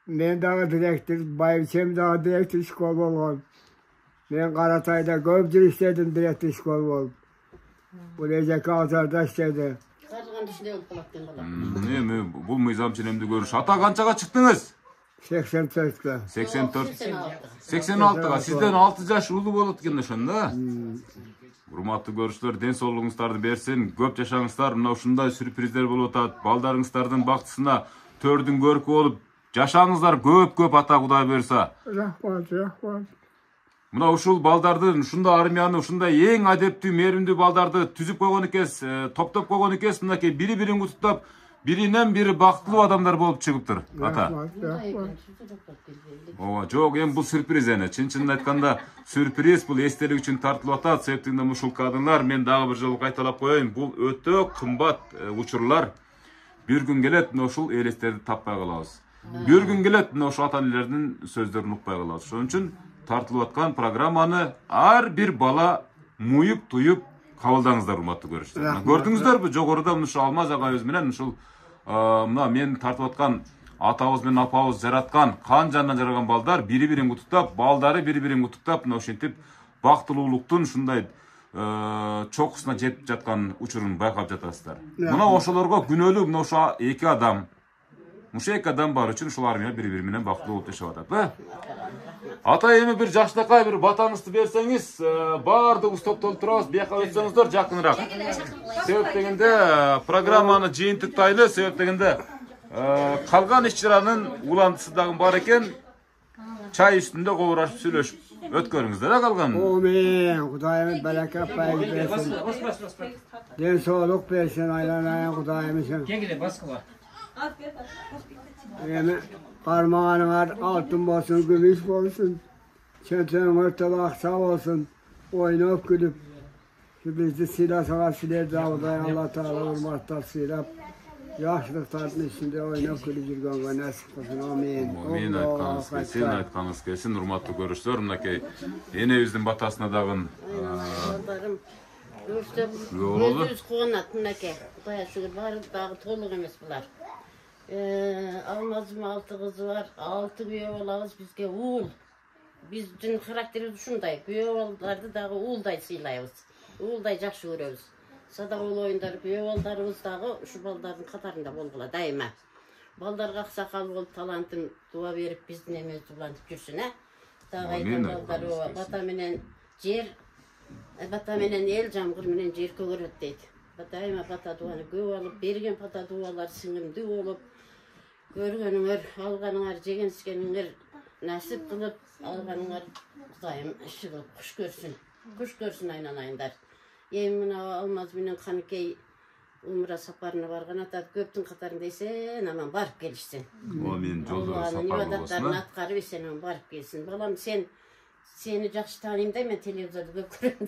Men dagı direktör, baybiçem dagı direktör şkol bolgon. Men Karatay'da köpçül işledim direktör şkol bol. Bu Recep Kavtar'da işledi. Бул мыйзам ченемди көрүш. Ата канчага чыктыңыз? 84'te. 86'га. Сизден 6 жаш улуу болот экен ошондо. Урматтуу көрүүчүлөр, ден соолугуңуздарды берсин, көп жашаңыздар. Мына ушундай сюрприздер болуп атат. Балдарыңыздардын бактысына төрдүн көркү болуп жашаңыздар көп ата Кудай буйрса. Рахмат, рахмат. Мына ушул балдарды, ушундай армияны, ушундай эң адептүү, мээримдүү балдарды түзүп койгон экенсиз, топтоп койгон экенсиз. Мынакей бири-бирин куттуктап, биринен бири бактылуу адамдар болуп чыгыптыр, ата. Ооба, жок, эми бул сюрприз эне. Чын-чынын айтканда, сюрприз бул эстелик үчүн тартылып атат. Себептен ушул кадрлар, мен дагы бир жолу кайталап коеюн, бул өтө кымбат учурлар. Бир күн келет, мына ушул элестерди таппай калабыз. Бир күн келет, мына ушул ата-энелердин сөздөрүн укпай калабыз. Ошон үчүн тартылып аткан программаны ар бир бала муюп туюп кабылдаңыздар, урматтуу көрүүчүлөр. Көрдүңүздөрбү, жогоруда ушул Алмаз агайыбыз менен ушул мына мен тартып аткан атабыз менен апабыз жараткан, кан жанынан жаралган балдар бири-бирин куттуктап, балдары бири-бирин куттуктап, мына ушинтип бактылуулуктун ушундай чокусуна жетип жаткан учурун байкап жатасыздар. Мына ошолорго күнөөлүү мына ошо эки адам. Мушу эки адам бар үчүн ушул армия бири-бири менен бактылуу болуп жашап атат. Ата, эми бир жакшынакай бир батаңызды берсеңиз, баардыгыбыз топтолуп турабыз, бияка өтсөңүздөр жакыныраак. Себеп дегенде программаны жыйынтыктайлы, себеп дегенде калган иш-чаранын уландысы дагы бар экен. Чай үстүндө кобурашып сүйлөшүп өткөрүңүздөр да калган. Amin. Kudayımız bereket payı versin. Den soğuk versin, aylanayın Kudayımızın. Kegile baskıla. Yani parmağın altın olsun, gümüş olsun. Çentenin ortalığı aksa olsun. Oynayıp gülüp. Bizi silah sağa siler dağıdayın. Allah Teala vurmakta silah. Yaşlıkların içinde oynayıp gülücük ve nasip olsun. Amin. Amin, айтканыңыз келсин, урматтуу көрүүчүлөр. Мынакей энебиздин батасына дагы Балдарым өзүбүз кубанат, мынакей. Кудайга шүгүр, баары дагы толук эмес булар. Алмазым 6 кызы бар, 6 күйөө болабыз, бизге уул. Биздин характерибиз ушундай, күйөө балдарды дагы уулдай сыйлайбыз. Уулдай жакшы көрөбүз. Садагул оюндар, күйөө балдарыбыз дагы ушу балдардын катарында болгула дайыма. Балдарга аксакал болуп, талантын дуа берип, биздин эмебизди улантып жүрсүн, Дагы айткан балдар бата менен жер, бата менен эл, жамгыр менен жер көгөрөт дейт. Дайыма бата дуаны көп алып, берген бата дуалар сиңимдүү болуп, көргөнүңөр, алганыңар, жеген-ичкениңер насип кылып, алганыңар Кудайым иши кылып куш көрсүн. Куш көрсүн айналайындар. Эми мына Алмаз менен Каныкей умра сапарына барган ата көптүн катарында эсен аман барып келишсин. Амин, жолдору сапар болсун. Ибадаттарын аткарып эсен аман барып келсин. Балам, сени жакшы тааныйм да, мен телевизордо көп көрөм.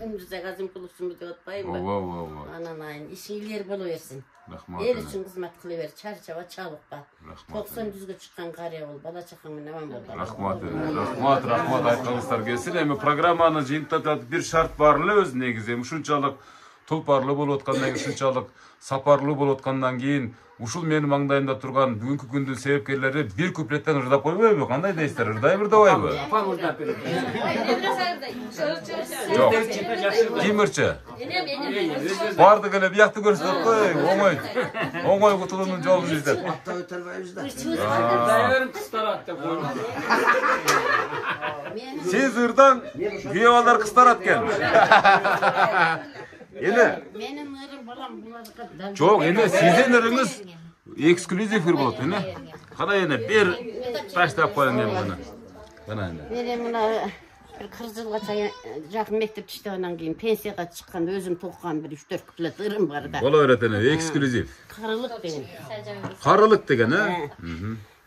Өмүрзак Азимкуловсунбу деп атпайбы? Ооба. Анан айын ишиңер боло берсин. Рахмат. Эл үчүн кызмат кыла бер, чарчаба, чабыкпа. 90-100гө чыккан карыя бол, бала чакаң менен аман бол. Рахмат айтканыңыздар келсин. Эми программаны жыйынтып бир шарт бар эле өзү негизи. Ушунчалык Tulparlı болуп аткандан кийин ушунчалык сапарлуу болуп аткандан кийин ушул менин маңдайымда турган бүгүнкү күндүн себепкерлери бир куплеттен ырдап койбойбу? Кандай дейсиздер? Ырдайбы, ырдабайбы? Жок. Ким ырчы? Бардык эле биякты көрсөтөт кой, оңой кутулуунун жолун издеп. Сиз ырдаң, күйөө балдар кыстарат экен. Эне. Менин ырым балам буларга. Жок, эне сиздин ырыңыз эксклюзив ыр болот, эне. Кана эне бир таштап коюң эне муну. Кана эне. Менин мына bir 40 жылга жакын мектепте иштегенден кийин пенсияга чыкканда өзүм туккан bir 3-4 куплет ырым бар да. Боло берет эне, эксклюзив. Карылык деген. Карылык деген, а?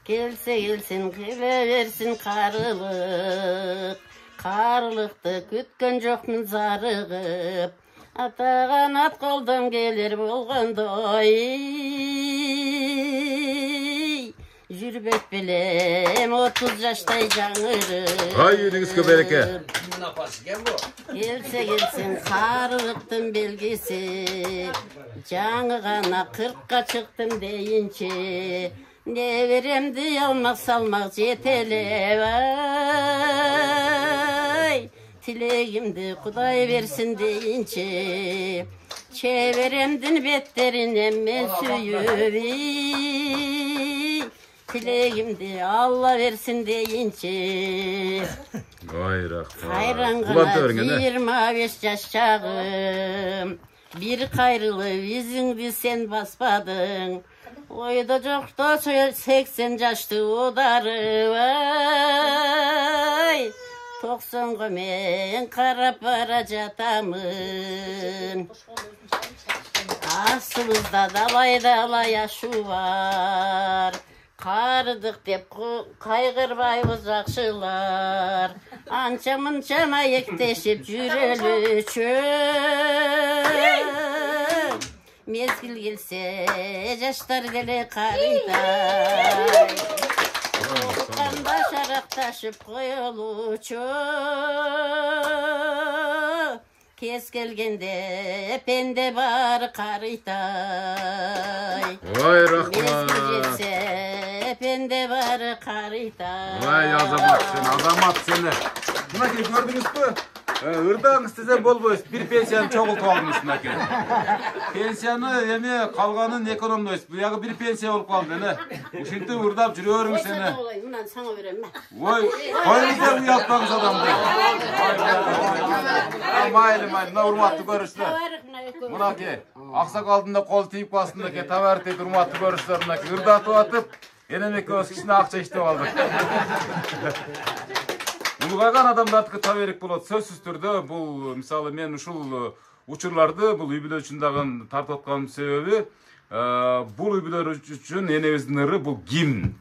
Келсе келсин келе берсин карылык. Карылыкты күткөн жокмун зарыгып. Атаган ат колдон келер болгондой. Жүрбөк белем 30 жаштай жаңырып. Ай, үйүңүзгө береке. Келсе келсин карылыктын белгиси. Жаңы гана 40ка чыктым дейинчи. Неберемди алмак салмак жетелеп. Ай, тилегимди Кудай берсин дейинчи. Чеберемдин беттеринен мен сүйүп. Тилегимди Алла берсин дейинчи. Ой, рахмат. Кайрангана 25 жаш чагым. Bir kayrılı yüzüngdi sen basmadın. Oyda jokta 80 yaşты udarı vay. 90'ga men karap bara jatamın. Aslımızda dalay aşı var. Karıdık dep kaygırbayız jakşılar. Ança mınça mayekteşip jüreli çöl. Mezgil gelse yaşlar gele karıyday. Kanda şaraktaşıp koyulu çöl. Kes gelgende pende var karıyday. Vay rahmat. Mezgil gelse pende var karıyday. Vay azamat seni. Buna ki gördünüz mü? Irdan istesem bolboyuz. Bir pensiyonu çoğultup aldınız mınaki. Pensiyonu eme kalganın ekonomdoyuz. Bu yağı bir pensiya olup kaldı ne? Uşinti ırdap jürüyoruz seni. Bundan sana verem ben. Vay, koyunuzlar uyatmağız adamdı. Mayli, mına urmatlı görüşler. Mınaki, aksak altında kol teyip bastındaki tavartey urmatlı görüşler mınaki. Irdatı atıp, enemek öz kişine akça iştep aldık. Улгайган адамдардыкы таберек болот. Сөзсүз түрдө бул мисалы мен ушул учурларды бул үй-бүлө үчүн дагы тартып атканымдын себеби бул үй-бүлөр үчүн энебиздин ыры бул гимн.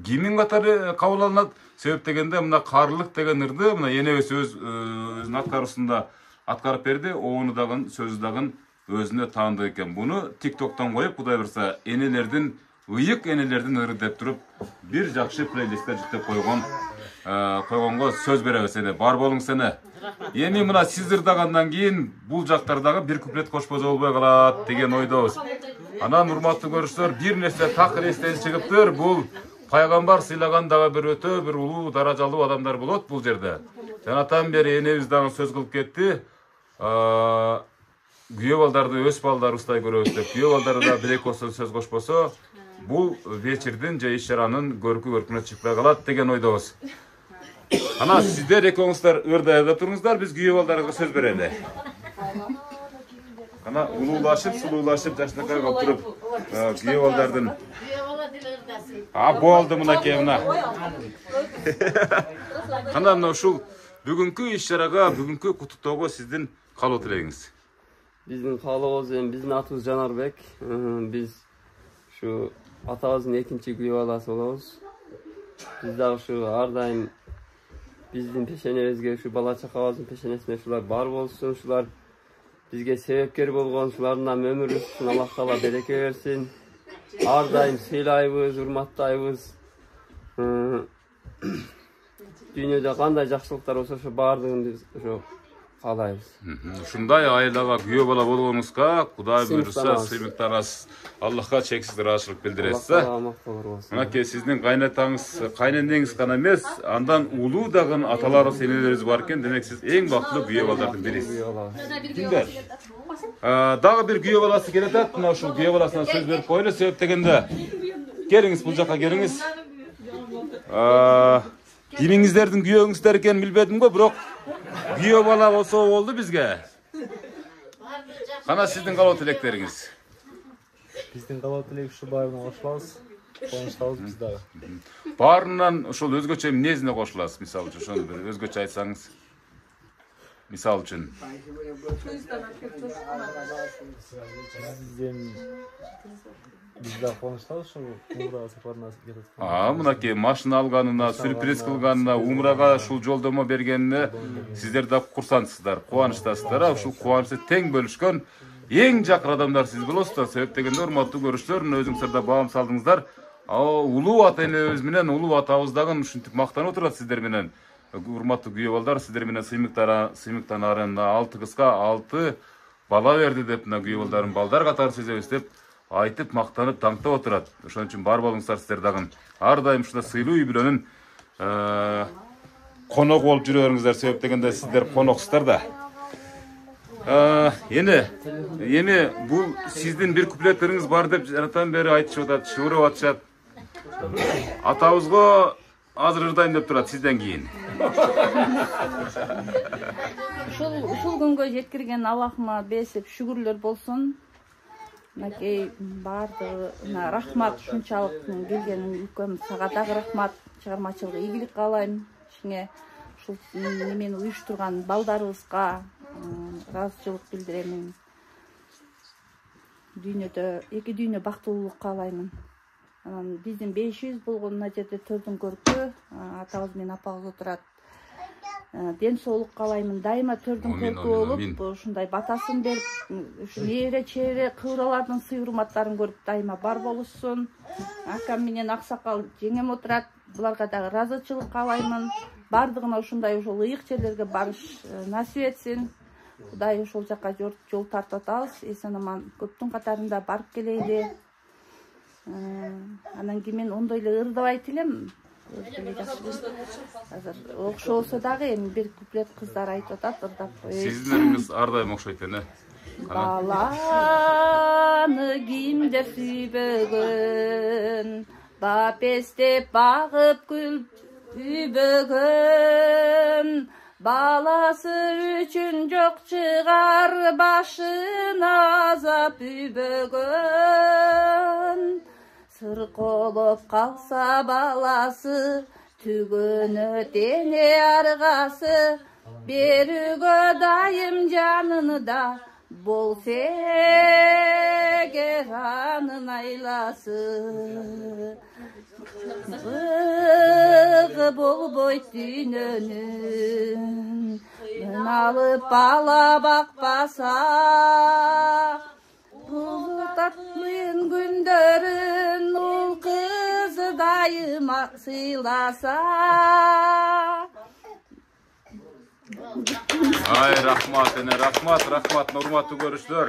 Гимн катары кабыл алынат. Себеп дегенде мына карылык деген ырды мына энебиз өзүнүн аткаруусунда аткарып берди. Ону дагы сөзү дагы өзүнө таандык экен. Буну TikToктон коюп, Кудай бурса, энелердин ыйык энелердин ыры деп туруп бир жакшы плейлистке жүктөп койгонго сөз беребиз эне. Бар болуңуз эне. Эми мына сиз ырдагандан кийин бул жактардагы бир куплет кошпосо болбой калат деген ойдобуз. Анан урматтуу көрүүчүлөр, бир нерсе так эстен чыгыптыр. Бул пайгамбар сыйлаган дагы бир өтө бир улуу даражалуу адамдар болот бул жерде. Жанатан бери энебиз дагы сөз кылып кетти. Күйөө балдарды өз балдарыбыздай көрөбүз деп. Күйөө балдары да бир эки сөз кошпосо, бул вечердин же иш-чаранын көркүнө чыкпай калат деген ойдобуз. Ана сиздер экөөңүздөр ырдайда туруңуздар, биз күйөө балдарга сөз берели. Ана улуулашып, сулуулашып жашнакай калып туруп, күйөө балдардын болду мынакей мына. Кандай мына ушул бүгүнкү иш-чарага, бүгүнкү куттуктоого сиздин каалоо тилегиңиз? Биздин каалообуз эми биздин атыбыз Жанарбек. Биз ушу атабыздын экинчи күйөө баласы болобуз. Биз дагы ушу ар дайым биздин пешенебизге ушу бала чакабыздын пешенесине ушулар бар болсун, ушулар бизге себепкер болгон, ушулардын өмүрү үчүн Аллах Таала береке берсин. Ар дайым сыйлайбыз, урматтайбыз. Дүйнөдө кандай жакшылыктар болсо ошо баардыгын биз ошо каалайбыз. Ушундай айылага күйөө бала болгонуңузга Кудай буйруса сыймыктанасыз. Аллахка чексиз ыраазычылык билдиресиз. Мынакей сиздин кайнатаңыз, кайненеңиз гана эмес, андан улуу дагы аталарыбыз, энелерибиз бар экен. Демек сиз эң бактылуу күйөө балдардын бирисиз. Кимдер? Дагы бир күйөө баласы келатат. Мына ушул күйөө баласына сөз берип коелу. Себеп дегенде келиңиз, бул жака келиңиз. Кимиңиздердин күйөөңүздөр экенин билбедим го, бирок күйөө бала болсо болду бизге. Кана сиздин калоо тилектериңиз? Биздин калоо тилек ушу баарына кошулабыз. Кубанычтабыз биз дагы. Баарынан ошол өзгөчө эмнесине кошуласыз? Мисалы үчүн ошону бир өзгөчө айтсаңыз. Мисалы үчүн. Биз да кубанычтабыз ошо умрага сапарына кетип. Мынакей машина алганына, сюрприз кылганына, умрага ушул жолдомо бергенине сиздер да курсантсыздар, кубанычтасыздар. Ушул кубанычты тең бөлүшкөн эң жакын адамдар сиз болосуздар. Себеп дегенде урматтуу көрүүчүлөр, өзүңүздөр да баам салдыңыздар. Улуу ата энебиз менен улуу атабыз дагы ушинтип мактанып отурат сиздер менен. Урматтуу күйөө балдар, сиздер менен сыймыктанарын 6 кызга 6 бала берди деп, мына күйөө балдарын балдар катары сезебиз деп айтып мактанып таңтап отурат. Ошон үчүн бар болуңуздар сиздер дагы. Ар дайым ушундай сыйлуу үй бүлөнүн конок болуп жүрө бериңиздер. Себеп дегенде сиздер коноксуздар да. Эми бул сиздин бир куплеттериңиз бар деп жанатан бери айтышып атат, шыбырып атышат. Атабызга азыр ырдайм деп турат сизден кийин. Ушул күнгө жеткирген Аллахыма бесип шүгүрлөр болсун. Мынакей бардыгына рахмат, ушунчалык келгениң үлкөн сага дагы рахмат. Чыгармачылык ийгилик каалайм. Ишиңе ушул немени уюштурган балдарыбызга ыраазычылык билдирем. Дүйнөдө эки дүйнө бактылуулук каалаймын. Анан биздин бешибиз болгон мына жерде төрдүн көркү атабыз менен апабыз отурат. Ден соолук каалаймын. Дайыма төрдүн көркү болуп, ушундай батасын берип, ушу небере чебере кыбыралардын сый урматтарын көрүп дайыма бар болушсун. Акам менен аксакал жеңем отурат. Буларга дагы ыраазычылык каалаймын. Бардыгына ушундай ошол ыйык жерлерге барыш насип этсин. Кудай ошол жака жол тартып атабыз. Эсен аман көптүн катарында барып келели. Анан кийин мен ондой эле ырдабайт элем. Азыр окшобосо дагы эми бир куплет кыздар айтып атат, ырдап коеюн. Сиздин ырыңыз ар дайым окшойт эне. Баланы кимдер сүйбөгөн, бапестеп багып күлбөгөн, баласы үчүн жок чыгар башына азап үйбөгөн. Сырколоп калса баласы, түгөнө дене аргасы, берүүгө дайым жанын да болсо эгер анын айласы. Быгы болбойт дүйнөнүн, алып бала бакпаса, Бултаттын күндөрүн ул кызы дайыма сыйласа. Ай, рахмат, рахмат, урматтуу көрүүчүлөр.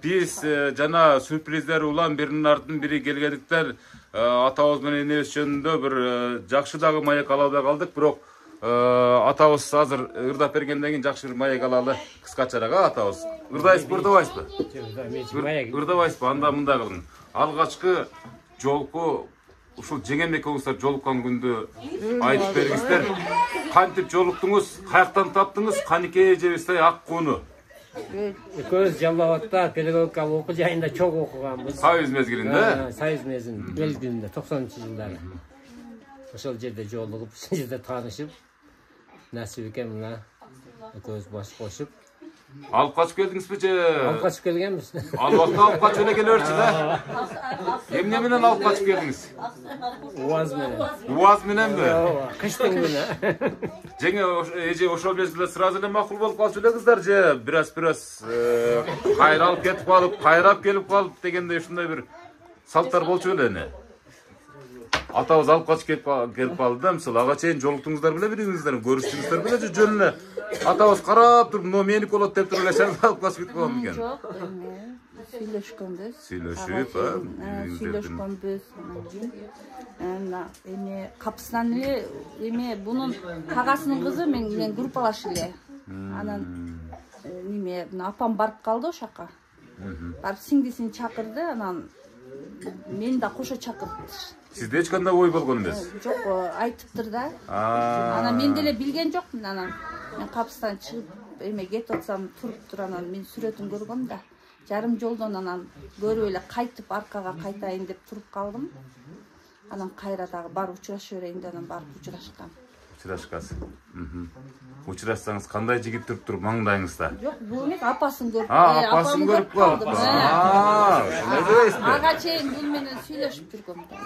Биз жана сюрприздер улам биринин артынан бири келгендиктен атабыз менен энебиз жөнүндө бир жакшы дагы маек алабай калдык, бирок атабыз азыр ырдап бергенден кийин жакшы бир маек алалы кыскачараак атабыз. Ырдайсызбы, ырдабайсызбы? Ырдабайсызбы? Анда мындай кылың. Алгачкы жолку ушул жеңем экөөңүздөр жолуккан күндү айтып бергиңиздер. Кантип жолуктуңуз, каяктан таптыңыз, канекей эжебиздей ак кууну? Экөөбүз Жалал Абадта педагогикалык окуу жайында чоң окуганбыз. Союз мезгилинде? Союз мезгилинде, мезгилинде 90-жылдары. Ошол жерде жолугуп, ошол жерде таанышып, насип экен мына экөөбүз баш кошуп. Алып качып келдиңизби же? Алып качып келгенбиз. Албатта алып качып эле келеберчи да. Эмне менен алып качып келдиңиз? УАЗ менен. УАЗ мененби? Кыштын күнү. Жеңе эже ошол мезгилде сразу эле макул болуп калчу эле кыздар же бираз кайралып кетип калып, кайрап келип калып дегендей ушундай бир салттар болчу эле эне. атабыз алып качып келип калды да, мисалы ага чейин жолуктуңуздар беле бириңиздер, көрүштүңүздөр беле же жөн эле атабыз карап туруп, "Но меники болот" деп туруп эле чалып алып качып кетип калган экен. Жок, сүйлөшкөнбүз. Сүйлөшүп, сүйлөшкөнбүз. Эми капысынан эле эми бунун кагасынын кызы менен группалаш эле. Анан неме апам барып калды ошол жака. Барып сиңдисин чакырды, анан мени да кошо чакырды. Сизде эч кандай ой болгон эмес? Жок, айтыптыр да. Анан мен деле билген жокмун. Анан мен капыстан чыгып эме кетип атсам туруптур, анан мен сүрөтүн көргөм да. Жарым жолдон анан көрүп эле кайтып аркага кайтайын деп туруп калдым. Анан кайра дагы барып учураша берейин деп анан барып учурашкам. Учурашкансыз. Учурашсаңыз кандай жигит туруптур маңдайыңызда? Жок, бул эмес, апасын көрүп. Апасын көрүп калдым. Ошондой дебейсизби? Ага чейин бул менен сүйлөшүп жүргөм да.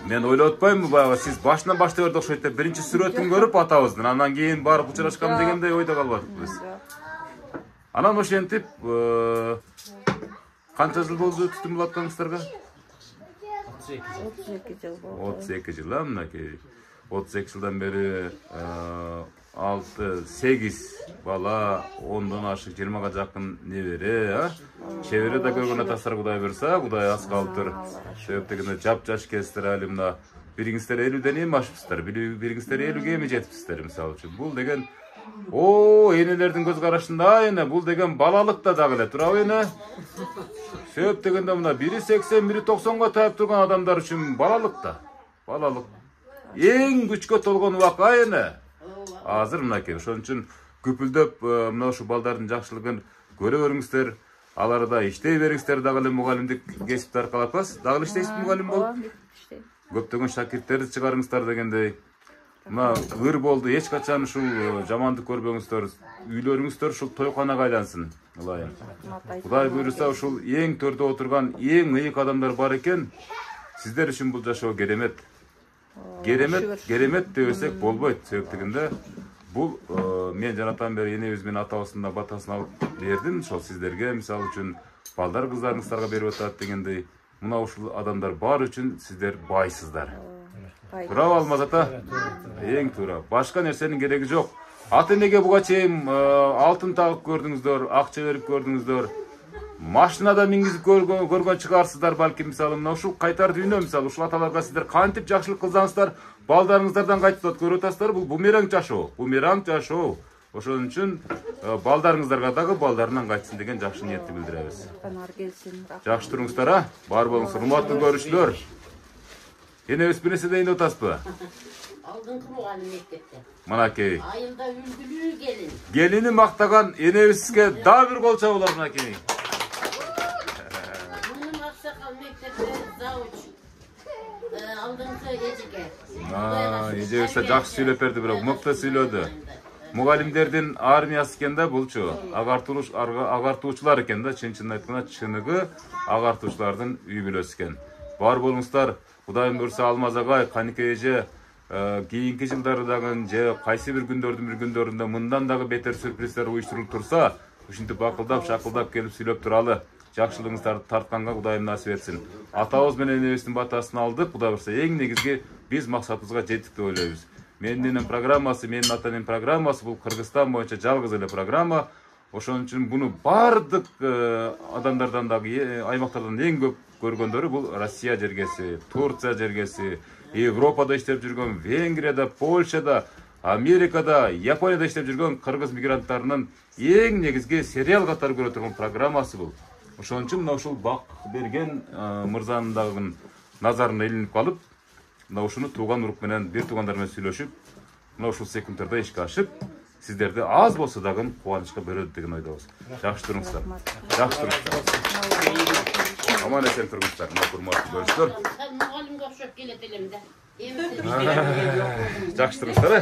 Мен ойлоп атпаймынбы баягы сиз башынан баштай берди окшойт деп биринчи сүрөтүн көрүп атабыздын, андан кийин барып учурашкам дегендей ойдо калбадыкпыз. Анан ошентип канча жыл болду түтүн булатканыңыздарга? 32 жыл болду. 32 жыл, мынакей. 32 жылдан бери 6-8 бала, 10дон ашык 20га жакын небере, чебере да көргөн атасыздар, Кудай буйрса, Кудай аз калыптыр. Себеп дегенде жап-жаш кезиңиздер али мына бириңиздер 50ден эми ашыпсыздар, бириңиздер 50ге эми жетипсиздар мисалы үчүн. Бул деген энелердин көз карашында эне, бул деген балалык да дагы эле, туурабы эне? Себеп дегенде мына 180, 190га таяп турган адамдар үчүн балалык да. Балалык. Эң күчкө толгон убакыт эне. Азыр мынакей, ошон үчүн күпүлдөп мына ушу балдардын жакшылыгын көрө бериңиздер. Аларда иштей бериңиздер, дагы эле мугалимдик кесипти аркалап атпасыз. Дагы эле иштейсизби мугалим болуп? Көптөгөн шакирттерди чыгарыңыздар дегендей. Мына ыр болду, эч качан ушул жамандык көрбөңүздөр. Үйлөрүңүздөр ушул тойканага айлансын. Ылайым. Кудай буйрса ушул эң төрдө отурган эң ыйык адамдар бар экен. Сиздер үчүн бул жашоо керемет. Керемет дебесек болбойт. Себеп дегенде бул мен жанатан бери энебиз менен атабыздын батасын алып бердим. Ошол сиздерге мисалы үчүн балдар кыздарыңыздарга берип атат дегендей. Мына ушул адамдар бар үчүн сиздер байсыздар. Туурабы Алмаз ата? Эң туура. Башка нерсенин кереги жок. Ата энеге буга чейин алтын тагып көрдүңүздөр, акча берип көрдүңүздөр. Машинада мингизип көргөн чыгарсыздар балки, мисалы мына ушул кайтар дүйнө, мисалы ушул аталарга сиздер кантип жакшылык кылсаңыздар, балдарыңыздардан кайтып атат көрүп атасыздар. Бул бумеранг жашоо, Ошон үчүн балдарыңыздарга дагы балдарынан кайтсын деген жакшы ниетти билдиребиз. Жакшы туруңуздар, бар болуңуздар, урматтуу көрүүчүлөр. Энебиз бир нерсе дейин деп атасызбы? Алдыңкы мугалим мектепте. Манакей. Айылда үлгүлүү келин. Келини мактаган энебизге дагы бир кол чабуулар манакей. Мунун аксакал мектепте завуч. Алдыңкы эжеке. Эжебиз жакшы сүйлөп берди, бирок мыкты сүйлөдү. Мугалимдердин армиясы экен да булчу. Агартуучулар экен да, чын айтканда чыныгы агартуучулардын үй бүлөсү экен. Бар болуңуздар. Кудайым буйрса Алмаз агай, Канике эже кийинки жылдары дагы же кайсы бир күндөрдүн мындан дагы бетер сюрприздер уюштурулуп турса, ушинтип акылдап, шакылдап келип сүйлөп туралы. Жакшылыгыңыздарды тартканга Кудайым насип этсин. Атабыз менен энебиздин батасын алдык. Кудай буйрса эң негизги биз максатыбызга жеттик деп ойлойбуз. Менин программасы, менин атанын программасы бул Кыргызстан боюнча жалгыз эле программа. Ошон үчүн буну бардык адамдардан дагы аймактардан эң көп көргөндөрү бул Россия жергеси, Турция жергеси, Европада иштеп жүргөн, Венгрияда, Польшада, Америкада, Японияда иштеп жүргөн кыргыз мигранттарынын эң негизги сериал катары көрө турган программасы бул. Ошон үчүн мына ушул бак берген мырзанын дагы назарына илинип калып, мына ушуну тууган урук менен, бир туугандар менен сүйлөшүп, мына ушул секундтарда ишке ашып, сиздерди аз болсо дагы кубанычка бөлөт деген ойдобуз. Жакшы туруңуздар. Жакшы туруңуздар. Аман эсен туруңуздар, урматтуу көрүүчүлөр. Мугалимге окшоп келет элем да. Жакшы туруңуздар.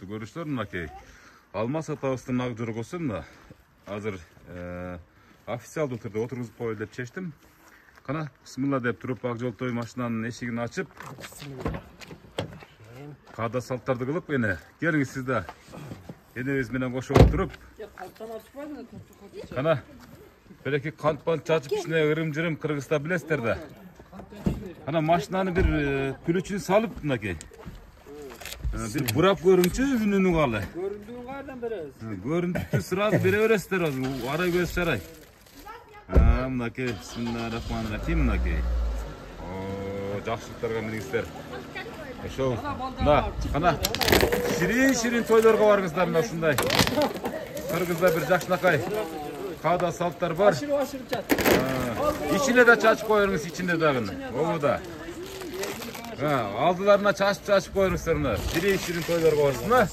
Көрүүчүлөр, мынакей Алмаз атабыздын ак жоргосу мына азыр официалдуу түрдө отургузуп коелу деп чечтим. Kana bismillah деп туруп ак жолтой машинанын эшигин ачып каада салттарды кылып эне келиңиз сиз да энебиз менен кошо отуруп кана береки кант бант чачып ичине ырым-жырым кыргызда билесиздер да. Кана машинаны бир күлүчүн салып мынакей бир бурап көрүңчү үнүнү калы. Göründüğün kaydan bereriz. Görüntü sırası bire öresizler o zaman. Ara göz saray. Mınakey. Bismillahirrahmanirrahim mınakey. Жақсылықтарға мініңіздер. Шоу. Қана. Ширин тойларға барыңыздар мына ушундай. Кыргызда бир жакшынакай каада салттар бар. Ичине да чачып коюңуз, ичинде дагы. Ого да. Алдыларына чачып коюңуздар мына. Ширин тойлорго барсыңар.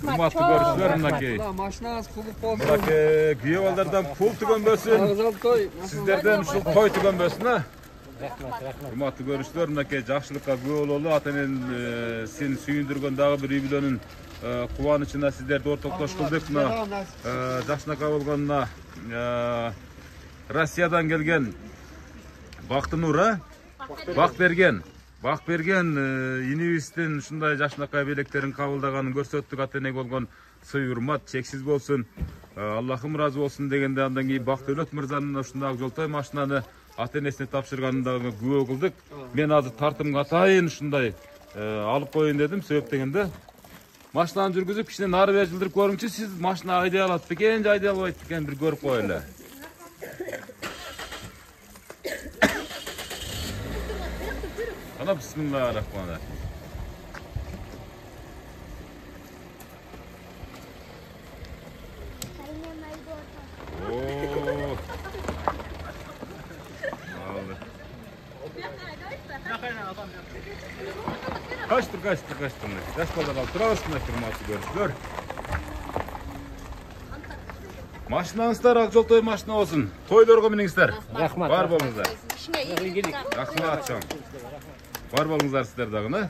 Урматтуу көрүүчүлөр мынакей. Машинаңыз кулуп болсун. Мынакей күйөө балдардан пул түгөнбөсүн. Сиздерден ушул той түгөнбөсүн, а? Урматтуу көрүүчүлөр мынакей жакшылыкка күбө бололу. Ата энен сени сүйүндүргөн дагы бир үй бүлөнүн кубанычына сиздерди ортоктош кылдык. Мына жакшынакай болгонуна Россиядан келген Бактынур, а? Бак берген инибиздин ушундай жакшынакай белектерин кабылдаганын көрсөттүк. Ата энеге болгон сый урмат чексиз болсун. Аллахым ыраазы болсун дегенде андан кийин Бактөөлөт мырзанын ушундай ак жолтой машинаны ата энесине тапшырганын дагы күбө кылдык. Мен азыр тартымга атайын ушундай алып коеюн дедим. Себеп дегенде машинаны жүргүзүп кичине нары бери жылдырып көрүңчү. Сиз машина айдай алат бекен, же айдай албайт бекен бир көрүп коелу. Ana bismillahirrahmanirrahim. Kaçtır. Yaş ballar alıp durabızsınlar hurmatlı görüşler. Maşinаңыздар ак жолтой машина болсун. Тойлорго миниңиздер. Рахмат. Бар болуңуздар. Рахмат чоң. Бар болуңуздар сиздер дагы,